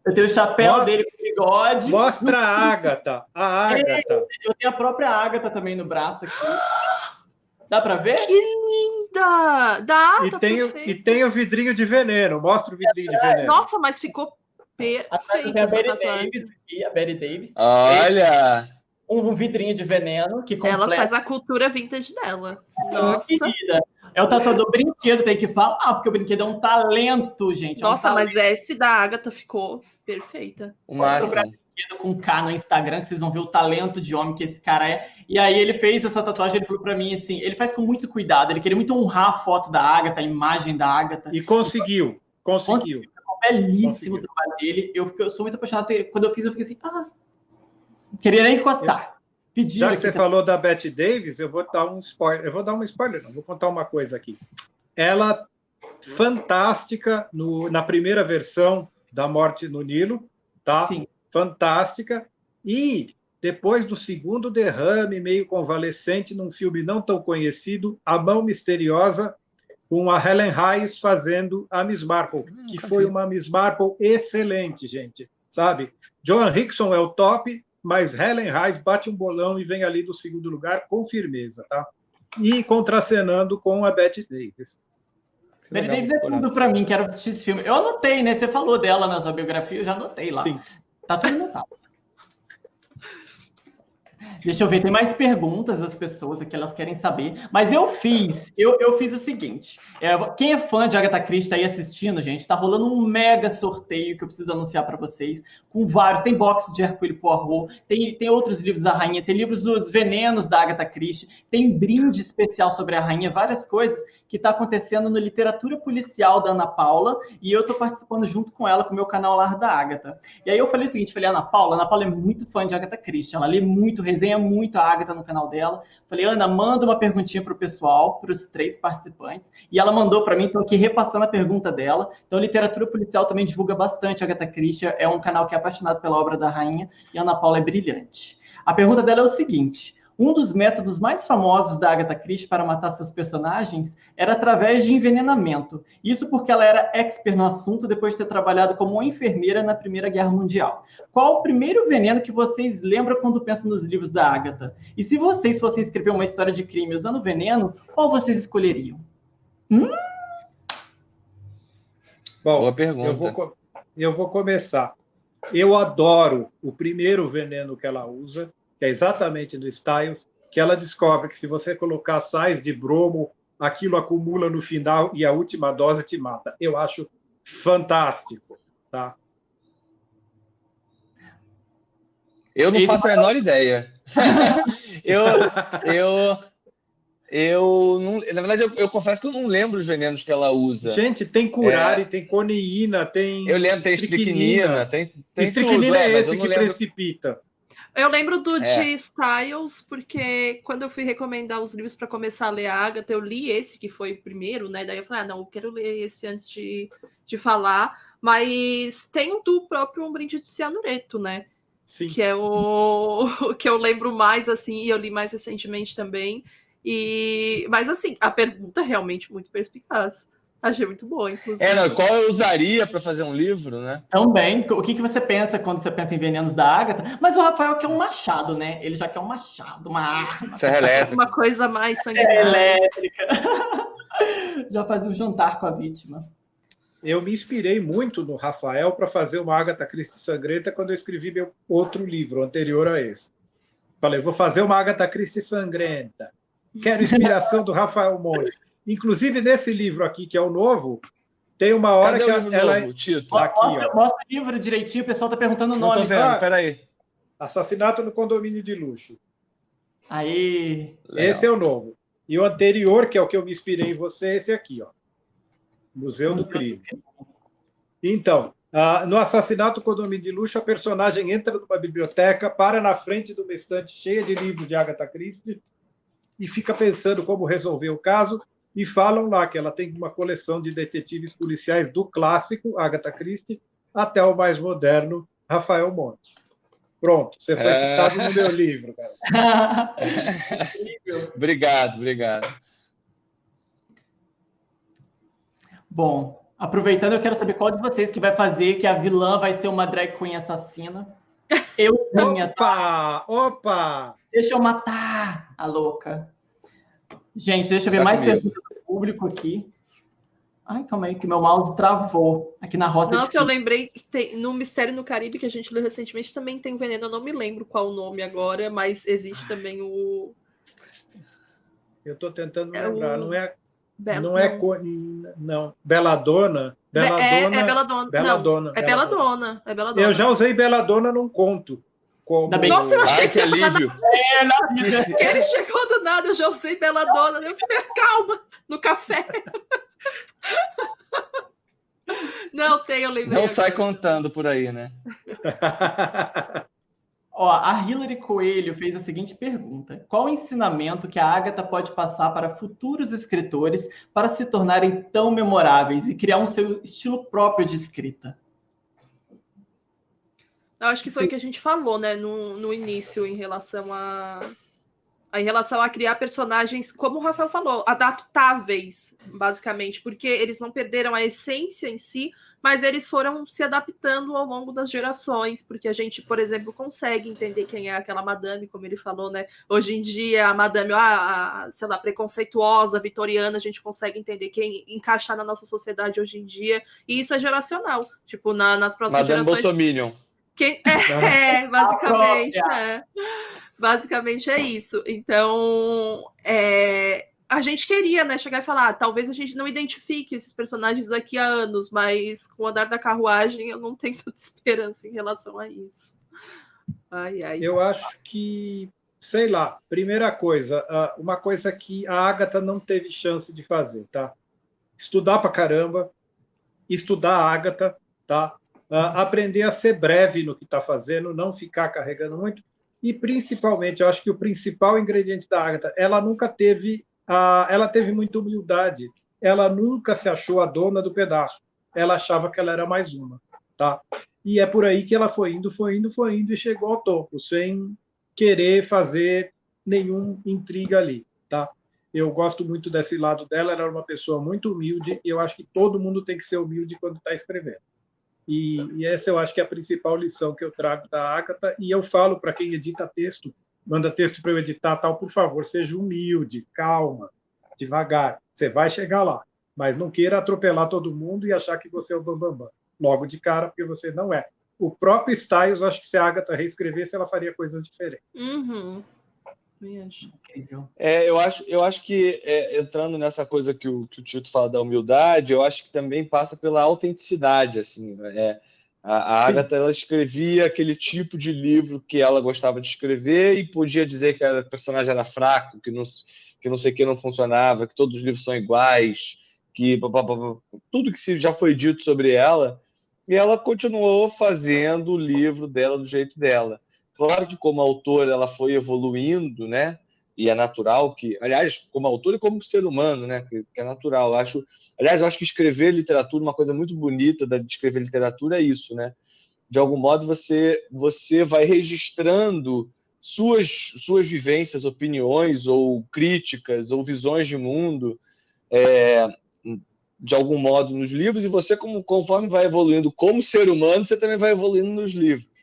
Eu tenho o chapéu dele com bigode. Mostra a Ágata. A Ágata. Eu tenho a própria Ágata também no braço aqui. Dá para ver? Que linda! Dá, E tem o vidrinho de veneno. Mostra o vidrinho de veneno. Nossa, mas ficou perfeita essa tatuagem. A Betty Davis. Olha! Um vidrinho de veneno que completa. Ela faz a cultura vintage dela. Nossa. Querida. É o tatuador brinquedo, tem que falar, porque o brinquedo é um talento, gente. Nossa, mas esse da Agatha ficou perfeita. O máximo. Com K no Instagram, que vocês vão ver o talento de homem que esse cara é. E aí ele fez essa tatuagem, ele falou pra mim assim, ele faz com muito cuidado, ele queria muito honrar a foto da Agatha, a imagem da Agatha. E conseguiu. Belíssimo o trabalho dele. Eu sou muito apaixonado. Quando eu fiz, eu fiquei assim, não queria nem encostar. Já que você falou da Betty Davis, eu vou dar um spoiler. Eu vou dar um spoiler, não. Vou contar uma coisa aqui. Ela, fantástica na primeira versão da Morte no Nilo, tá? Sim. Fantástica. E depois do segundo derrame, meio convalescente, num filme não tão conhecido, A Mão Misteriosa, com a Helen Hayes fazendo a Miss Marple, que foi uma Miss Marple excelente, gente. Sabe? Joan Hickson é o top, mas Helen Hayes bate um bolão e vem ali do segundo lugar com firmeza, tá? E contracenando com a Betty Davis. Betty Davis é tudo pra mim, quero assistir esse filme. Eu anotei, né? Você falou dela na sua biografia, eu já anotei lá. Sim. Tá tudo anotado. Deixa eu ver, tem mais perguntas das pessoas que elas querem saber. Mas eu fiz o seguinte. Quem é fã de Agatha Christie tá aí assistindo, gente, tá rolando um mega sorteio que eu preciso anunciar para vocês, com vários. Tem box de Hercule Poirot, tem outros livros da rainha, tem livros dos venenos da Agatha Christie, tem brinde especial sobre a rainha, várias coisas que está acontecendo no Literatura Policial da Ana Paula, e eu estou participando junto com ela, com o meu canal Lar da Agatha. E aí eu falei o seguinte, Ana Paula é muito fã de Agatha Christie, ela lê muito, resenha muito a Agatha no canal dela. Falei, Ana, manda uma perguntinha para o pessoal, para os 3 participantes, e ela mandou para mim, estou aqui repassando a pergunta dela. Então, Literatura Policial também divulga bastante Agatha Christie, é um canal que é apaixonado pela obra da rainha, e a Ana Paula é brilhante. A pergunta dela é o seguinte: um dos métodos mais famosos da Agatha Christie para matar seus personagens era através de envenenamento. Isso porque ela era expert no assunto depois de ter trabalhado como uma enfermeira na Primeira Guerra Mundial. Qual o primeiro veneno que vocês lembram quando pensam nos livros da Agatha? E se vocês fossem escrever uma história de crime usando veneno, qual vocês escolheriam? Bom, boa pergunta. Eu vou começar. Eu adoro o primeiro veneno que ela usa, que é exatamente no Styles, que ela descobre que se você colocar sais de bromo, aquilo acumula no final e a última dose te mata. Eu acho fantástico, tá? Eu não faço a menor ideia. Eu não, na verdade, eu confesso que eu não lembro os venenos que ela usa. Gente, tem curare, tem coneína, tem... Eu lembro, tem estricnina, tem estricnina tudo, é esse mas que precipita. Eu lembro do de Styles, porque quando eu fui recomendar os livros para começar a ler a Agatha, eu li esse, que foi o primeiro, né? Daí eu falei, não, eu quero ler esse antes de falar. Mas tem o do próprio Um Brinde de Cianureto, né? Sim. Que é o que eu lembro mais, assim, e eu li mais recentemente também. Mas, assim, a pergunta é realmente muito perspicaz. Achei muito boa, inclusive. Qual eu usaria para fazer um livro, né? Também. O que você pensa quando você pensa em venenos da Agatha? Mas o Rafael quer um machado, né? Ele já quer um machado, uma arma. Serra elétrica. Uma coisa mais sanguinária. Serra elétrica. Já fazia um jantar com a vítima. Eu me inspirei muito no Rafael para fazer uma Agatha Christie sangrenta quando eu escrevi meu outro livro, anterior a esse. Falei, vou fazer uma Agatha Christie sangrenta. Quero inspiração do Rafael Montes. Inclusive, nesse livro aqui, que é o novo, tem uma hora que ela... Novo, título? Aqui, mostra o livro direitinho, o pessoal está perguntando o nome. Não tô vendo, peraí. Assassinato no Condomínio de Luxo. Aí. Esse é o novo. E o anterior, que é o que eu me inspirei em você, é esse aqui, ó. Museu do Crime. Então, No Assassinato Condomínio de Luxo, a personagem entra numa biblioteca, para na frente de uma estante cheia de livros de Agatha Christie e fica pensando como resolver o caso, e falam lá que ela tem uma coleção de detetives policiais do clássico, Agatha Christie, até o mais moderno, Rafael Montes. Pronto, você foi citado no meu livro, cara. Obrigado. Bom, aproveitando, eu quero saber qual de vocês que vai fazer que a vilã vai ser uma drag queen assassina. Eu tinha. Opa! Deixa eu matar a louca. Gente, deixa eu ver Tá mais comigo. perguntas do público aqui. Ai, calma aí, que meu mouse travou aqui na roça. Nossa, eu lembrei que no Mistério no Caribe, que a gente leu recentemente, também tem veneno. Eu não me lembro qual o nome agora, mas existe também o... Eu estou tentando lembrar. Não, Não. Belladonna. É Belladonna. Belladonna. Não, é Belladonna. É Belladonna. Eu já usei Belladonna num conto. Nossa, eu achei que alívio. que ele chegou do nada, eu já usei Belladonna. Eu sei, calma, no café. Não tem, eu lembrei. Não sai contando por aí, né? Ó, a Hilary Coelho fez a seguinte pergunta: qual o ensinamento que a Agatha pode passar para futuros escritores para se tornarem tão memoráveis e criar um seu estilo próprio de escrita? Eu acho que foi o que a gente falou, né, no início, em relação a criar personagens, como o Rafael falou, adaptáveis, basicamente, porque eles não perderam a essência em si, mas eles foram se adaptando ao longo das gerações, porque a gente, por exemplo, consegue entender quem é aquela madame, como ele falou, né? Hoje em dia, a madame, sei lá, preconceituosa, vitoriana, a gente consegue entender quem encaixar na nossa sociedade hoje em dia, e isso é geracional. Tipo, nas próximas Madame gerações... Bolsominion. Basicamente, basicamente é isso. Então, a gente queria, né, chegar e falar, talvez a gente não identifique esses personagens daqui a anos, mas com o andar da carruagem eu não tenho tanta esperança em relação a isso. Ai. Eu acho que, sei lá, primeira coisa, uma coisa que a Agatha não teve chance de fazer, tá? Estudar pra caramba, estudar a Agatha, tá? Aprender a ser breve no que está fazendo, não ficar carregando muito, e principalmente, eu acho que o principal ingrediente da Agatha, ela teve muita humildade, ela nunca se achou a dona do pedaço, ela achava que ela era mais uma, tá? E é por aí que ela foi indo e chegou ao topo, sem querer fazer nenhum intriga ali, tá? Eu gosto muito desse lado dela, ela era uma pessoa muito humilde, e eu acho que todo mundo tem que ser humilde quando está escrevendo. E essa eu acho que é a principal lição que eu trago da Agatha, e eu falo para quem edita texto, manda texto para eu editar, tal, por favor, seja humilde, calma, devagar, você vai chegar lá, mas não queira atropelar todo mundo e achar que você é o bambambam, logo de cara, porque você não é. O próprio Styles, acho que se a Agatha reescrevesse, ela faria coisas diferentes. Uhum. Eu acho que, entrando nessa coisa que o Tito fala da humildade, eu acho que também passa pela autenticidade, assim, a Agatha, ela escrevia aquele tipo de livro que ela gostava de escrever e podia dizer que o personagem era fraco, que não sei o que não funcionava, que todos os livros são iguais, que tudo que já foi dito sobre ela, e ela continuou fazendo o livro dela do jeito dela. Claro que como autora ela foi evoluindo, né? E é natural que, aliás, como autor e como ser humano, né? Que é natural. Eu acho que escrever literatura, uma coisa muito bonita de escrever literatura é isso, né? De algum modo você vai registrando suas vivências, opiniões ou críticas ou visões de mundo, de algum modo nos livros, e você, conforme vai evoluindo como ser humano, você também vai evoluindo nos livros.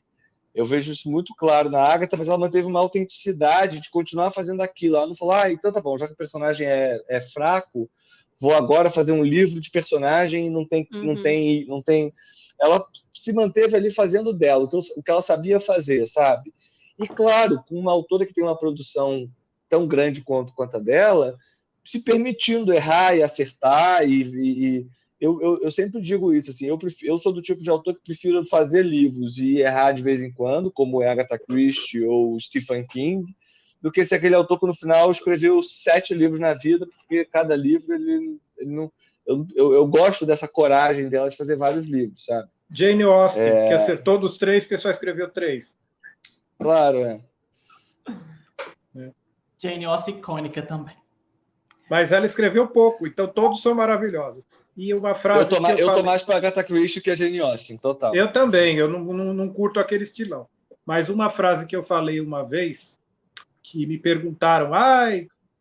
Eu vejo isso muito claro na Agatha, mas ela manteve uma autenticidade de continuar fazendo aquilo. Ela não falou, então tá bom, já que o personagem é fraco, vou agora fazer um livro de personagem, não tem. Ela se manteve ali fazendo dela, o que ela sabia fazer, sabe? E claro, com uma autora que tem uma produção tão grande quanto a dela, se permitindo errar e acertar, eu sempre digo isso, assim, eu sou do tipo de autor que prefiro fazer livros e errar de vez em quando, como é Agatha Christie ou Stephen King, do que ser aquele autor que no final escreveu 7 livros na vida, porque cada livro ele não... Eu gosto dessa coragem dela de fazer vários livros, sabe? Jane Austen, que acertou dos 3 porque só escreveu 3. Claro, Jane Austen icônica também. Mas ela escreveu pouco, então todos são maravilhosos. E uma frase eu tô mais para Agatha Christie que a Jane Austen, total. Eu também, eu não curto aquele estilão. Mas uma frase que eu falei uma vez, que me perguntaram,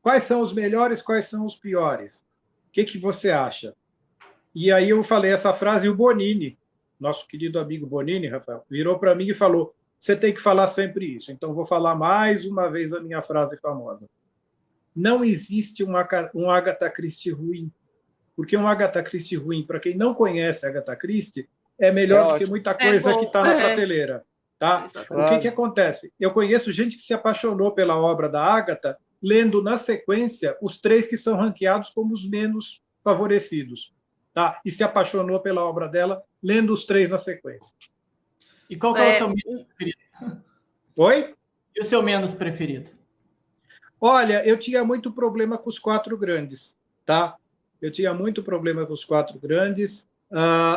quais são os melhores, quais são os piores? O que você acha? E aí eu falei essa frase e o Bonini, nosso querido amigo Bonini, Rafael, virou para mim e falou, você tem que falar sempre isso. Então vou falar mais uma vez a minha frase famosa. Não existe um Agatha Christie ruim. Porque um Agatha Christie ruim, para quem não conhece Agatha Christie, é melhor do que muita coisa que está na prateleira. Tá? O que acontece? Eu conheço gente que se apaixonou pela obra da Agatha, lendo na sequência os 3 que são ranqueados como os menos favorecidos. Tá? E se apaixonou pela obra dela, lendo os 3 na sequência. E qual que é o seu menos preferido? Oi? E o seu menos preferido? Olha, eu tinha muito problema com os 4 grandes, tá? Eu tinha muito problema com os 4 grandes.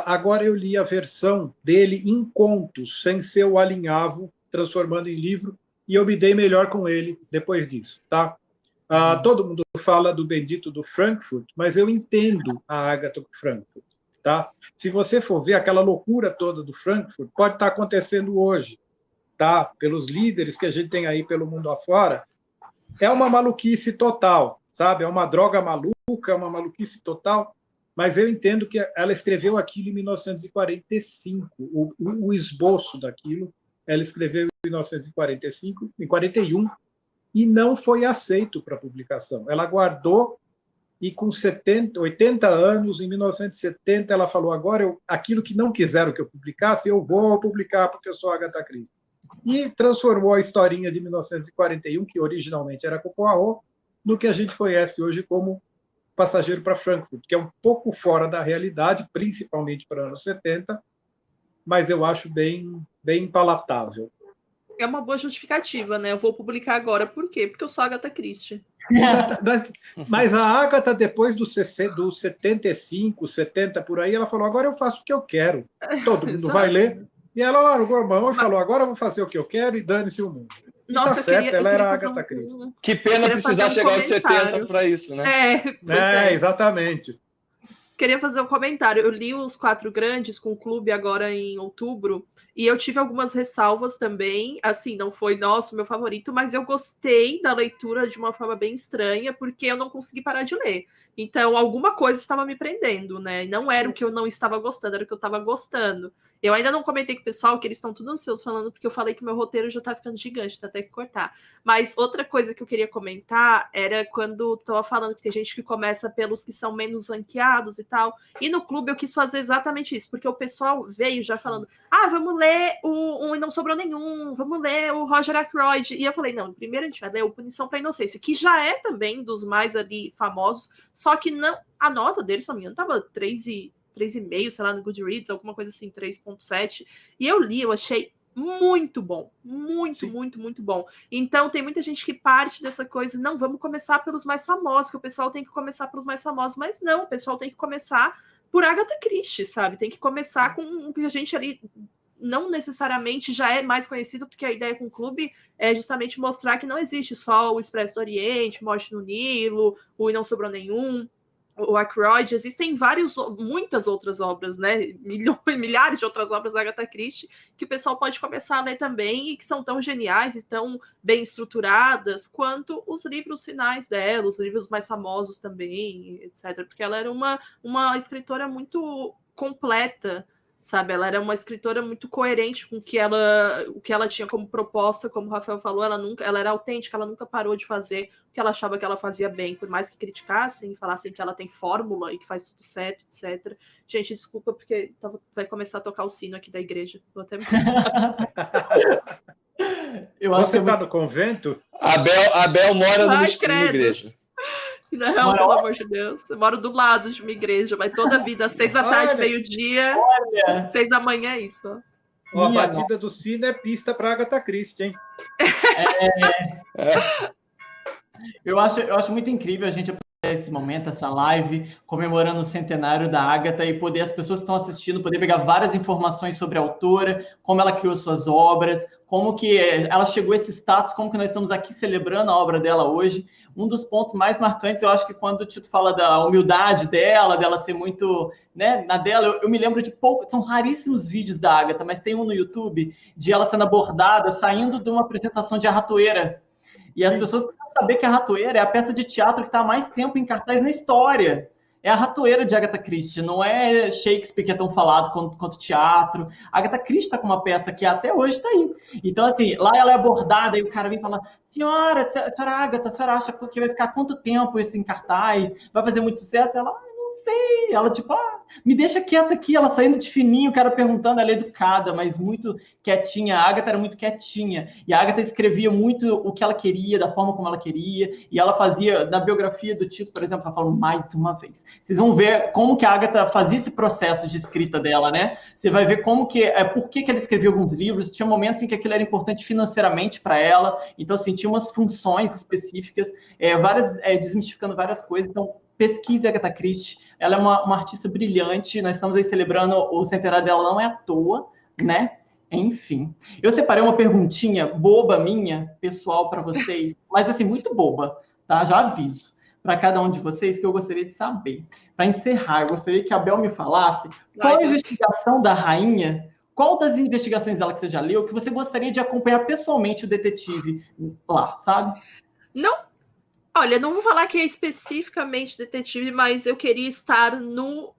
Agora eu li a versão dele em contos, sem ser o alinhavo, transformando em livro, e eu me dei melhor com ele depois disso, tá? Todo mundo fala do bendito do Frankfurt, mas eu entendo a Agatha Frankfurt, tá? Se você for ver aquela loucura toda do Frankfurt, pode estar acontecendo hoje, tá? Pelos líderes que a gente tem aí pelo mundo afora, é uma maluquice total, sabe? É uma droga maluca, uma maluquice total, mas eu entendo que ela escreveu aquilo em 1945, o esboço daquilo, ela escreveu em 1945, em 41, e não foi aceito para publicação. Ela guardou e com 80 anos, em 1970, ela falou, agora aquilo que não quiseram que eu publicasse, eu vou publicar porque eu sou Agatha Christie. E transformou a historinha de 1941, que originalmente era com Poirot, no que a gente conhece hoje como Passageiro para Frankfurt, que é um pouco fora da realidade, principalmente para os anos 70, mas eu acho bem palatável. É uma boa justificativa, né? Eu vou publicar agora. Por quê? Porque eu sou Agatha Christie. Mas a Agatha, depois do 75, 70, por aí, ela falou, agora eu faço o que eu quero. Todo mundo vai ler. E ela largou a mão e falou, agora eu vou fazer o que eu quero e dane-se o mundo. Nossa, ela era a Agatha Christie. Que pena precisar chegar aos 70 para isso, né? Exatamente. Queria fazer um comentário. Eu li os 4 grandes com o clube agora em outubro e eu tive algumas ressalvas também. Assim, não foi, nosso meu favorito, mas eu gostei da leitura de uma forma bem estranha porque eu não consegui parar de ler. Então, alguma coisa estava me prendendo, né? Não era o que eu não estava gostando, era o que eu estava gostando. Eu ainda não comentei com o pessoal que eles estão tudo ansiosos falando porque eu falei que meu roteiro já tá ficando gigante, tá até que cortar. Mas outra coisa que eu queria comentar era quando eu tava falando que tem gente que começa pelos que são menos ranqueados e tal. E no clube eu quis fazer exatamente isso, porque o pessoal veio já falando, vamos ler o E Não Sobrou Nenhum, vamos ler o Roger Ackroyd. E eu falei, não, primeiro a gente vai ler o Punição para Inocência, que já é também dos mais ali famosos, só que não, a nota dele, se não me engano, tava 3,5, sei lá, no Goodreads, alguma coisa assim, 3,7. E eu li, eu achei muito bom. Muito bom. Então, tem muita gente que parte dessa coisa, não, vamos começar pelos mais famosos, que o pessoal tem que começar pelos mais famosos. Mas não, o pessoal tem que começar por Agatha Christie, sabe? Tem que começar com o que a gente ali não necessariamente já é mais conhecido, porque a ideia com o clube é justamente mostrar que não existe só o Expresso do Oriente, Morte no Nilo, o E Não Sobrou Nenhum, o Ackroyd, existem muitas outras obras, né? Milhares de outras obras da Agatha Christie que o pessoal pode começar a ler também e que são tão geniais e tão bem estruturadas quanto os livros finais dela, os livros mais famosos também, etc. Porque ela era uma escritora muito completa, sabe? Ela era uma escritora muito coerente com o que ela tinha como proposta, como o Rafael falou, ela era autêntica, ela nunca parou de fazer o que ela achava que ela fazia bem, por mais que criticassem e falassem que ela tem fórmula e que faz tudo certo, etc. Gente, desculpa, porque vai começar a tocar o sino aqui da igreja. Vou até me... Você está no convento? Abel mora numa igreja. Não, pelo amor de Deus. Eu moro do lado de uma igreja, vai toda a vida, às 6 da tarde, meio-dia, 6 da manhã é isso. A batida do sino é pista para Agatha Christie, hein? Eu acho muito incrível a gente esse momento, essa live, comemorando o centenário da Agatha e poder, as pessoas que estão assistindo, poder pegar várias informações sobre a autora, como ela criou suas obras, como que ela chegou a esse status, como que nós estamos aqui celebrando a obra dela hoje. Um dos pontos mais marcantes, eu acho que quando o Tito fala da humildade dela ser muito, né, na dela, eu me lembro de pouco, são raríssimos vídeos da Agatha, mas tem um no YouTube de ela sendo abordada, saindo de uma apresentação de A Ratoeira. E as pessoas precisam saber que A Ratoeira é a peça de teatro que está há mais tempo em cartaz na história. É A Ratoeira de Agatha Christie, não é Shakespeare que é tão falado quanto teatro. A Agatha Christie está com uma peça que até hoje está aí. Então, assim, lá ela é abordada e o cara vem falar: senhora Agatha, a senhora acha que vai ficar quanto tempo isso em cartaz? Vai fazer muito sucesso? Ela, não sei. Ela, tipo, me deixa quieta aqui. Ela saindo de fininho, o cara perguntando, ela é educada, mas muito quietinha. A Agatha era muito quietinha. E a Agatha escrevia muito o que ela queria, da forma como ela queria. E ela fazia, na biografia do Tito, por exemplo, ela fala mais uma vez. Vocês vão ver como que a Agatha fazia esse processo de escrita dela, né? Você vai ver como que, por que ela escrevia alguns livros. Tinha momentos em que aquilo era importante financeiramente para ela. Então, assim, tinha umas funções específicas, desmistificando várias coisas. Então, pesquise a Agatha Christie. Ela é uma artista brilhante. Nós estamos aí celebrando o centenário dela, não é à toa, né? Enfim. Eu separei uma perguntinha boba minha, pessoal, para vocês, mas assim, muito boba, tá? Já aviso para cada um de vocês que eu gostaria de saber. Para encerrar, eu gostaria que a Bel me falasse qual a investigação da rainha, qual das investigações dela que você já leu, que você gostaria de acompanhar pessoalmente o detetive lá, sabe? Não. Olha, não vou falar que é especificamente detetive, mas eu queria estar no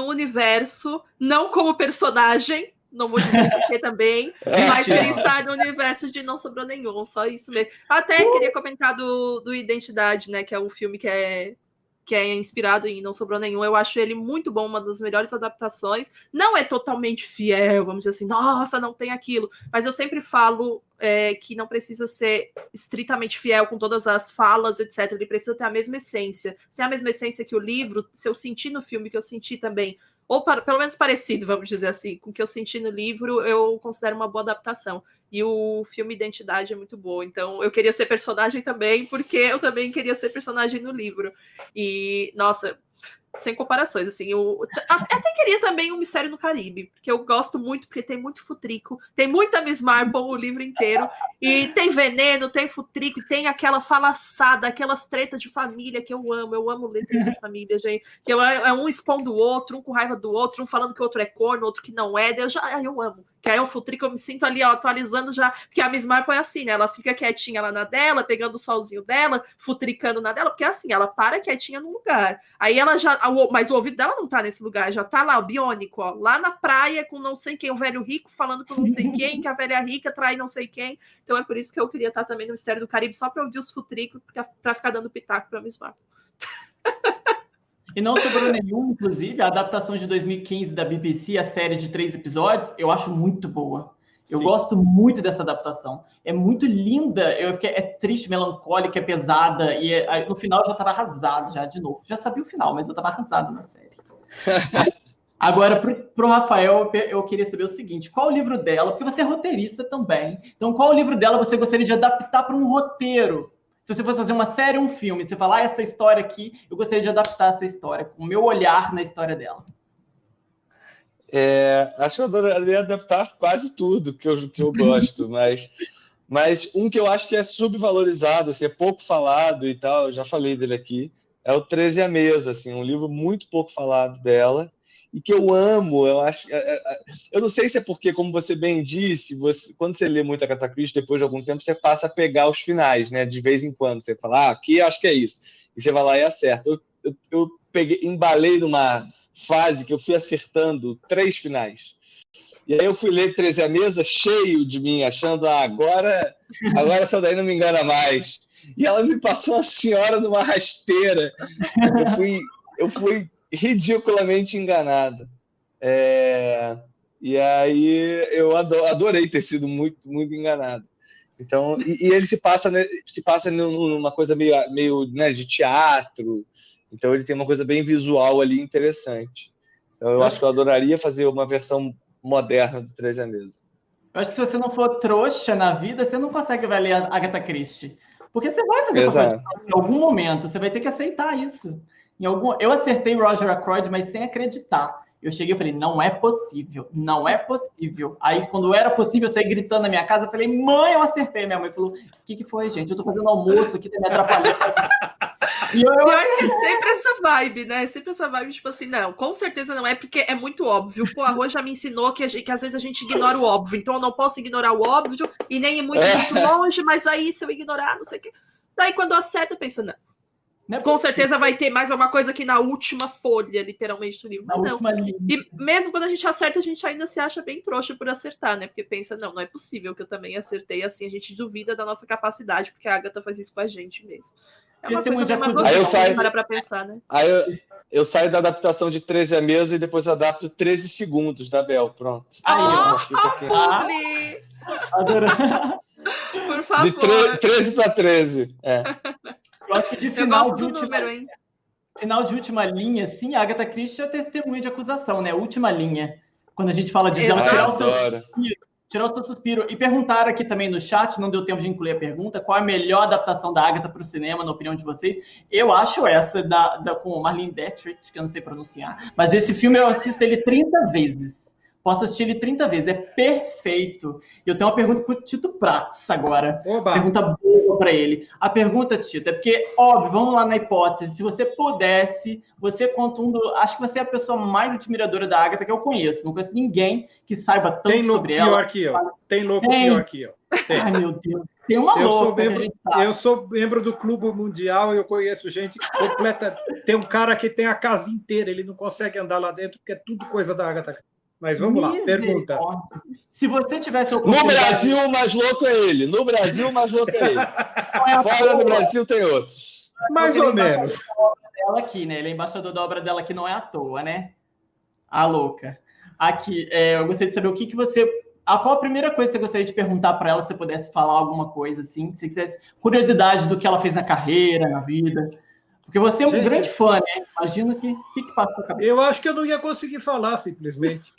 universo, não como personagem, não vou dizer porquê também, mas queria estar no universo de Não Sobrou Nenhum, só isso mesmo. Até queria comentar do Identidade, né, que é um filme que é inspirado em Não Sobrou Nenhum. Eu acho ele muito bom, uma das melhores adaptações. Não é totalmente fiel, vamos dizer assim, nossa, não tem aquilo. Mas eu sempre falo que não precisa ser estritamente fiel com todas as falas, etc. Ele precisa ter a mesma essência. Se é a mesma essência que o livro, se eu senti no filme, que eu senti também, ou pelo menos parecido, vamos dizer assim, com o que eu senti no livro, eu considero uma boa adaptação. E o filme Identidade é muito bom. Então, eu queria ser personagem também, porque eu também queria ser personagem no livro. E, nossa, sem comparações, assim, eu até queria também um Mistério no Caribe, porque eu gosto muito, porque tem muito futrico, tem muita Miss Marple o livro inteiro, e tem veneno, tem futrico, tem aquela falaçada, aquelas tretas de família que eu amo ler treta de família, gente, que é um expondo o outro, um com raiva do outro, um falando que o outro é corno, outro que não é, eu amo. Que aí é um futrico, eu me sinto ali, ó, atualizando já, porque a Miss Marple é assim, né, ela fica quietinha lá na dela, pegando o solzinho dela, futricando na dela, porque é assim, ela para quietinha no lugar, aí ela já, mas o ouvido dela não tá nesse lugar, já tá lá, o biônico, ó, lá na praia com não sei quem, o velho rico falando com não sei quem, que a velha rica trai não sei quem, então é por isso que eu queria estar também no Mistério do Caribe, só pra ouvir os futricos, pra ficar dando pitaco pra Miss Marple. E Não Sobrou Nenhum, inclusive, a adaptação de 2015 da BBC, a série de 3 episódios, eu acho muito boa. Eu Sim. gosto muito dessa adaptação. É muito linda, é triste, melancólica, é pesada, e no final eu já estava arrasado, já de novo. Já sabia o final, mas eu estava arrasado na série. Agora, pro Rafael, eu queria saber o seguinte, qual o livro dela, porque você é roteirista também, então qual o livro dela você gostaria de adaptar para um roteiro? Se você fosse fazer uma série ou um filme, você falar, essa história aqui, eu gostaria de adaptar essa história, com o meu olhar na história dela. Acho que eu adoraria adaptar quase tudo que eu gosto, mas um que eu acho que é subvalorizado, assim, é pouco falado e tal, eu já falei dele aqui, é o 13 à Mesa, assim, um livro muito pouco falado dela, e que eu amo, eu acho... eu não sei se é porque, como você bem disse, quando você lê muito a Agatha Christie, depois de algum tempo, você passa a pegar os finais, né? De vez em quando, você fala, aqui acho que é isso. E você vai lá e acerta. Eu embalei numa fase que eu fui acertando 3 finais. E aí eu fui ler 13 à Mesa cheio de mim, achando, agora essa daí não me engana mais. E ela me passou uma senhora numa rasteira. Eu fui ridiculamente enganado. E aí eu adorei ter sido muito, muito enganado. Então, e ele se passa numa coisa meio né, de teatro. Então ele tem uma coisa bem visual ali interessante. Então eu acho que eu adoraria fazer uma versão moderna do 13 à Mesa. Eu acho que se você não for trouxa na vida, você não consegue ler a Agatha Christie. Porque você vai fazer papel de vilão em algum momento, você vai ter que aceitar isso. Eu acertei Roger Ackroyd, mas sem acreditar. Eu cheguei e falei, não é possível, não é possível. Aí, quando era possível, eu saí gritando na minha casa, eu falei, mãe, eu acertei. Minha mãe falou, o que foi, gente? Eu tô fazendo almoço aqui, tá me atrapalhando. E pior que sempre essa vibe, né? Sempre essa vibe, tipo assim, não, com certeza não é, porque é muito óbvio. Pô, a Rô já me ensinou que às vezes a gente ignora o óbvio, então eu não posso ignorar o óbvio e nem ir muito longe, mas aí se eu ignorar, não sei o quê. Daí quando acerta, eu penso, não. Com certeza vai ter mais alguma coisa aqui na última folha, literalmente, do livro. Mas não. E mesmo quando a gente acerta, a gente ainda se acha bem trouxa por acertar, né? Porque pensa, não é possível que eu também acertei assim. A gente duvida da nossa capacidade, porque a Agatha faz isso com a gente mesmo. É uma coisa mais masoquista, para pra pensar, né? Aí eu saio da adaptação de 13 à mesa e depois adapto 13 segundos da Bel. Pronto. Publi! Por favor. De 13 para 13. Eu acho que de final de última linha, sim, a Agatha Christie é testemunha de acusação, né? Última linha. Quando a gente fala de ela tirar o seu suspiro. E perguntaram aqui também no chat, não deu tempo de incluir a pergunta, qual é a melhor adaptação da Agatha para o cinema, na opinião de vocês? Eu acho essa com Marlene Dietrich, que eu não sei pronunciar, mas esse filme eu assisto ele 30 vezes. Posso assistir ele 30 vezes, é perfeito. E eu tenho uma pergunta para o Tito Prats agora. Oba. Pergunta boa para ele. A pergunta, Tito, é porque, óbvio, vamos lá na hipótese, se você pudesse, você conta acho que você é a pessoa mais admiradora da Agatha que eu conheço. Não conheço ninguém que saiba tanto sobre ela. Tem louco pior que eu. Tem. Ai, meu Deus. Tem uma louca, a gente sabe. Eu sou membro do Clube Mundial e eu conheço gente completa. Tem um cara que tem a casa inteira, ele não consegue andar lá dentro porque é tudo coisa da Agatha. Mas vamos lá, pergunta. Se você tivesse No Brasil, o mais louco é ele. Fora do Brasil tem outros. Mais ou menos. Ele é embaixador da obra dela que não é à toa, né? A louca. Aqui, eu gostaria de saber o que você... Qual a primeira coisa que você gostaria de perguntar para ela, se você pudesse falar alguma coisa, assim? Se você quisesse curiosidade do que ela fez na carreira, na vida... Porque você é um grande fã, né? Imagina o que passa na sua cabeça. Eu acho que eu não ia conseguir falar, simplesmente.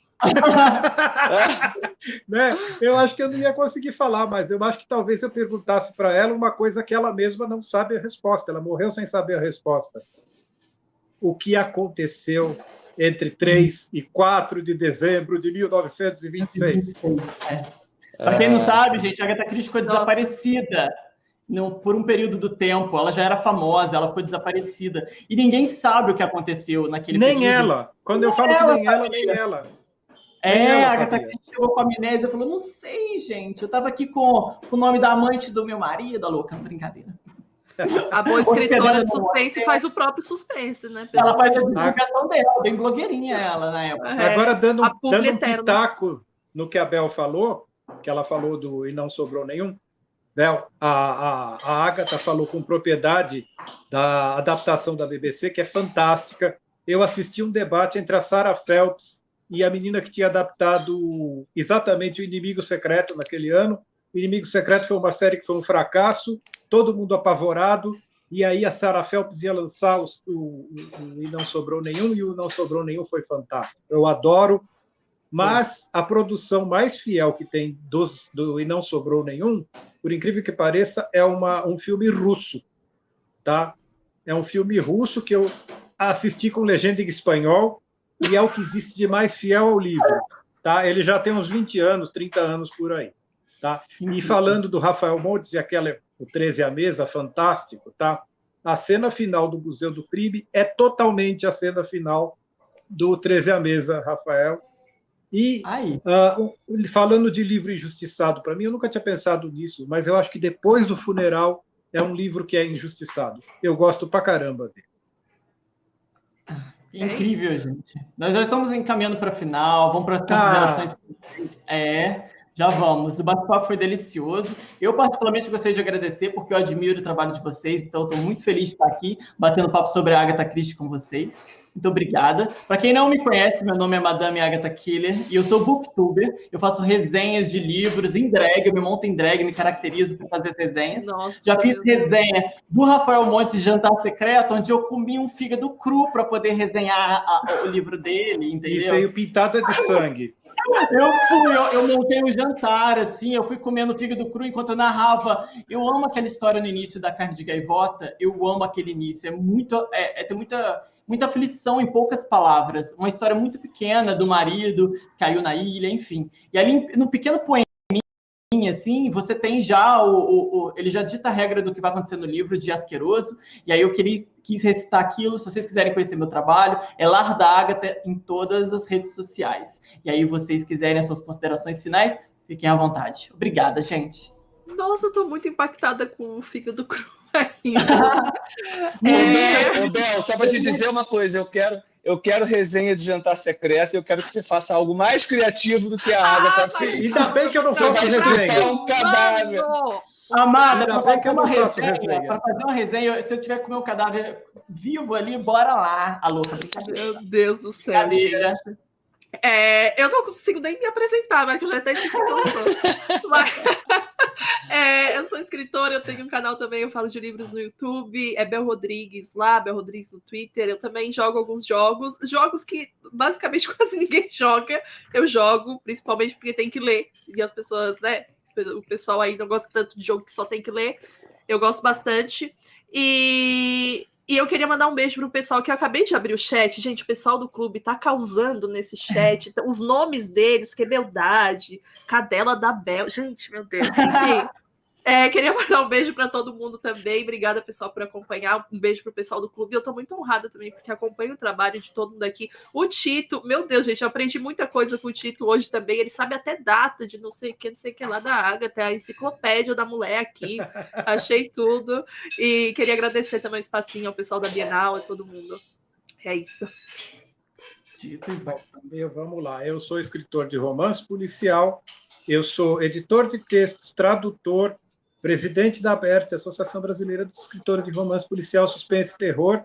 Né? Eu acho que eu não ia conseguir falar, mas eu acho que talvez eu perguntasse para ela uma coisa que ela mesma não sabe a resposta. Ela morreu sem saber a resposta. O que aconteceu entre 3 e 4 de dezembro de 1926? Para quem não sabe, gente, a Agatha Christie ficou desaparecida por um período do tempo. Ela já era famosa, ela ficou desaparecida. E ninguém sabe o que aconteceu naquele período. Nem ela. Quando eu falo que nem ela. A Agatha Christie chegou com a amnésia e falou, não sei, gente, eu estava aqui com o nome da amante do meu marido, a louca, brincadeira. A boa escritora de suspense faz o próprio suspense, né? Ela faz a divulgação dela, bem blogueirinha ela na época. Agora, dando um pitaco no que a Bel falou, que ela falou do E Não Sobrou Nenhum, Bel, a Agatha falou com propriedade da adaptação da BBC, que é fantástica. Eu assisti um debate entre a Sarah Phelps e a menina que tinha adaptado exatamente O Inimigo Secreto naquele ano. O Inimigo Secreto foi uma série que foi um fracasso, todo mundo apavorado, e aí a Sarah Phelps ia lançar o E Não Sobrou Nenhum, e o Não Sobrou Nenhum foi fantástico. Eu adoro, mas a produção mais fiel que tem do E Não Sobrou Nenhum, por incrível que pareça, é um filme russo, tá? É um filme russo que eu assisti com legenda em espanhol, e é o que existe de mais fiel ao livro, tá? Ele já tem uns 20 anos, 30 anos por aí, tá? E falando do Rafael Montes e o 13 à Mesa, fantástico, tá? A cena final do Museu do Crime é totalmente a cena final do 13 à Mesa, Rafael. E falando de livro injustiçado, para mim, eu nunca tinha pensado nisso, mas eu acho que Depois do Funeral é um livro que é injustiçado. Eu gosto pra caramba dele. Incrível, gente. Nós já estamos encaminhando para o final, vamos para as considerações. Já vamos. O bate-papo foi delicioso. Eu, particularmente, gostaria de agradecer, porque eu admiro o trabalho de vocês, então estou muito feliz de estar aqui, batendo papo sobre a Agatha Christie com vocês. Muito obrigada. Para quem não me conhece, meu nome é Madame Agatha Killer e eu sou booktuber. Eu faço resenhas de livros em drag, eu me monto em drag, me caracterizo para fazer as resenhas. Já fiz resenha do Rafael Montes de Jantar Secreto, onde eu comi um fígado cru para poder resenhar o livro dele, entendeu? E veio pintada de sangue. Eu montei um jantar, assim, eu fui comendo fígado cru enquanto eu narrava. Eu amo aquela história no início da Carne de Gaivota, eu amo aquele início. Tem muita aflição em poucas palavras. Uma história muito pequena do marido, caiu na ilha, enfim. E ali, no pequeno poema, assim, você tem já ele já dita a regra do que vai acontecer no livro de Asqueroso, e aí eu quis recitar aquilo. Se vocês quiserem conhecer meu trabalho, é Lar da Ágata em todas as redes sociais. E aí, vocês quiserem as suas considerações finais, fiquem à vontade. Obrigada, gente. Nossa, eu tô muito impactada com o fígado cru Ô, Bel, só pra te dizer uma coisa, eu quero resenha de jantar secreto e eu quero que você faça algo mais criativo do que a Agatha fez. Ainda bem que eu não faço resenha. Um cadáver. Amada, para fazer uma resenha, se eu tiver com o meu cadáver vivo ali, bora lá. A louca, brincadeira. Meu Deus do céu, Brincadeira. Eu não consigo nem me apresentar, mas que eu já até esqueci que eu tô. Mas, eu sou escritora, eu tenho um canal também, eu falo de livros no YouTube, é Bel Rodrigues lá, Bel Rodrigues no Twitter. Eu também jogo alguns jogos que basicamente quase ninguém joga. Eu jogo, principalmente porque tem que ler, e as pessoas, né, o pessoal aí não gosta tanto de jogo que só tem que ler. Eu gosto bastante. E eu queria mandar um beijo pro pessoal que eu acabei de abrir o chat. Gente, o pessoal do clube tá causando nesse chat. Os nomes deles, Quebeldade, Cadela da Bel. Gente, meu Deus. Enfim, queria mandar um beijo para todo mundo também. Obrigada, pessoal, por acompanhar. Um beijo pro pessoal do clube. Eu tô muito honrada também, porque acompanho o trabalho de todo mundo aqui. O Tito, meu Deus, gente, eu aprendi muita coisa com o Tito hoje também. Ele sabe até data de não sei o que lá da Agatha, a enciclopédia da mulher aqui. Achei tudo. E queria agradecer também o espacinho ao pessoal da Bienal, a todo mundo. É isso. Tito, vamos lá. Eu sou escritor de romance policial, eu sou editor de textos, tradutor, presidente da ABERT, Associação Brasileira dos Escritores de Romance Policial, Suspense e Terror,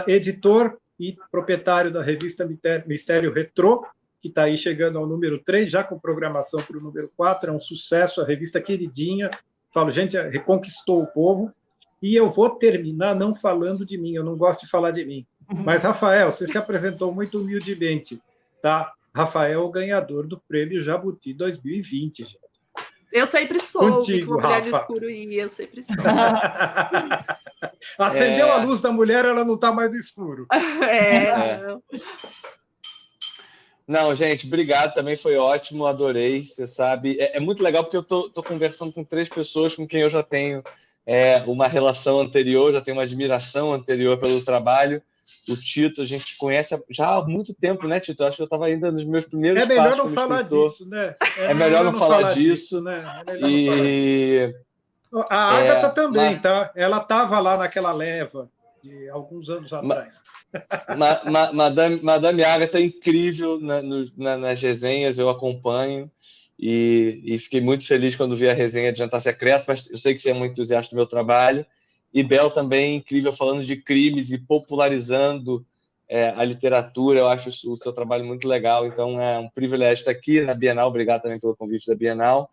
editor e proprietário da revista Mistério Retrô, que está aí chegando ao número 3, já com programação para o número 4, é um sucesso, a revista queridinha. Falo, gente, reconquistou o povo. E eu vou terminar não falando de mim, eu não gosto de falar de mim. Mas, Rafael, você se apresentou muito humildemente, tá? Rafael, o ganhador do Prêmio Jabuti 2020, gente. Eu sempre soube Contigo, que uma mulher Rafa. no escuro ia, eu sempre soube. Acendeu a luz da mulher, ela não está mais no escuro. Não, gente, obrigado, também foi ótimo, adorei, você sabe. É muito legal porque eu tô conversando com 3 pessoas com quem eu já tenho uma relação anterior, já tenho uma admiração anterior pelo trabalho. O Tito, a gente conhece já há muito tempo, né, Tito? Eu acho que eu estava ainda nos meus primeiros passos. É melhor não falar disso, né? É melhor não falar disso. Né? A Agatha também, tá? Ela estava lá naquela leva de alguns anos atrás. Madame Agatha é incrível nas resenhas, eu acompanho. E fiquei muito feliz quando vi a resenha de Jantar Secreto, mas eu sei que você é muito entusiasta do meu trabalho. E Bel também, incrível, falando de crimes e popularizando a literatura. Eu acho o seu trabalho muito legal, então é um privilégio estar aqui na Bienal. Obrigado também pelo convite da Bienal.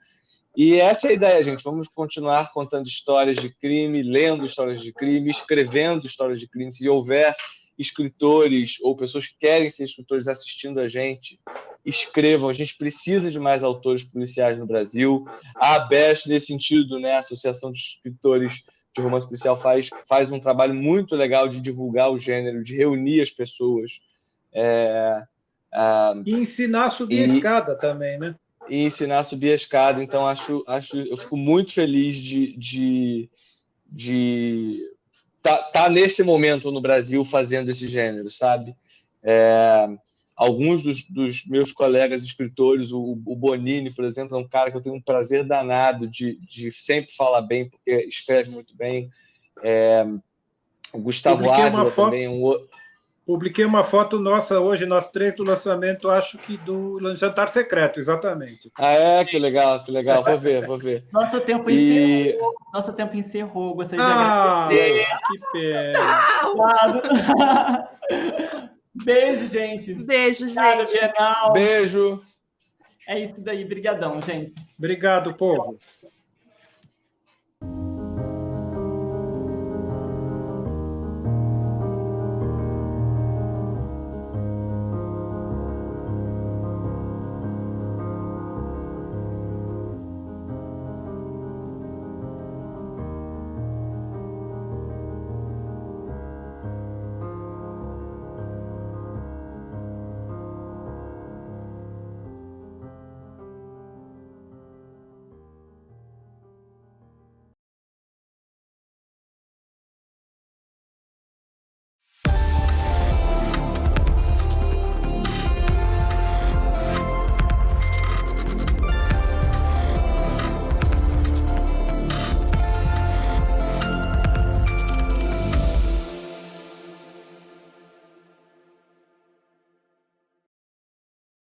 E essa é a ideia, gente. Vamos continuar contando histórias de crime, lendo histórias de crime, escrevendo histórias de crime. Se houver escritores ou pessoas que querem ser escritores assistindo a gente, escrevam. A gente precisa de mais autores policiais no Brasil. A ABEST, nesse sentido, né, a Associação de Escritores de Romance Policial, faz um trabalho muito legal de divulgar o gênero, de reunir as pessoas. E ensinar a subir a escada também, né? E ensinar a subir a escada. Então, eu fico muito feliz de tá nesse momento no Brasil fazendo esse gênero, sabe? Alguns dos meus colegas escritores, o Bonini, por exemplo, é um cara que eu tenho um prazer danado de sempre falar bem, porque escreve muito bem. O Gustavo Ávila também. Publiquei uma foto nossa hoje, nós 3, do lançamento, acho que do Jantar Secreto, exatamente. Que legal. Vou ver. Nosso tempo encerrou. Gostaria de agradecer. Que pena. Beijo, gente. Beijo, gente. Obrigado, Bienal. Beijo. É isso daí. Brigadão, gente. Obrigado, povo.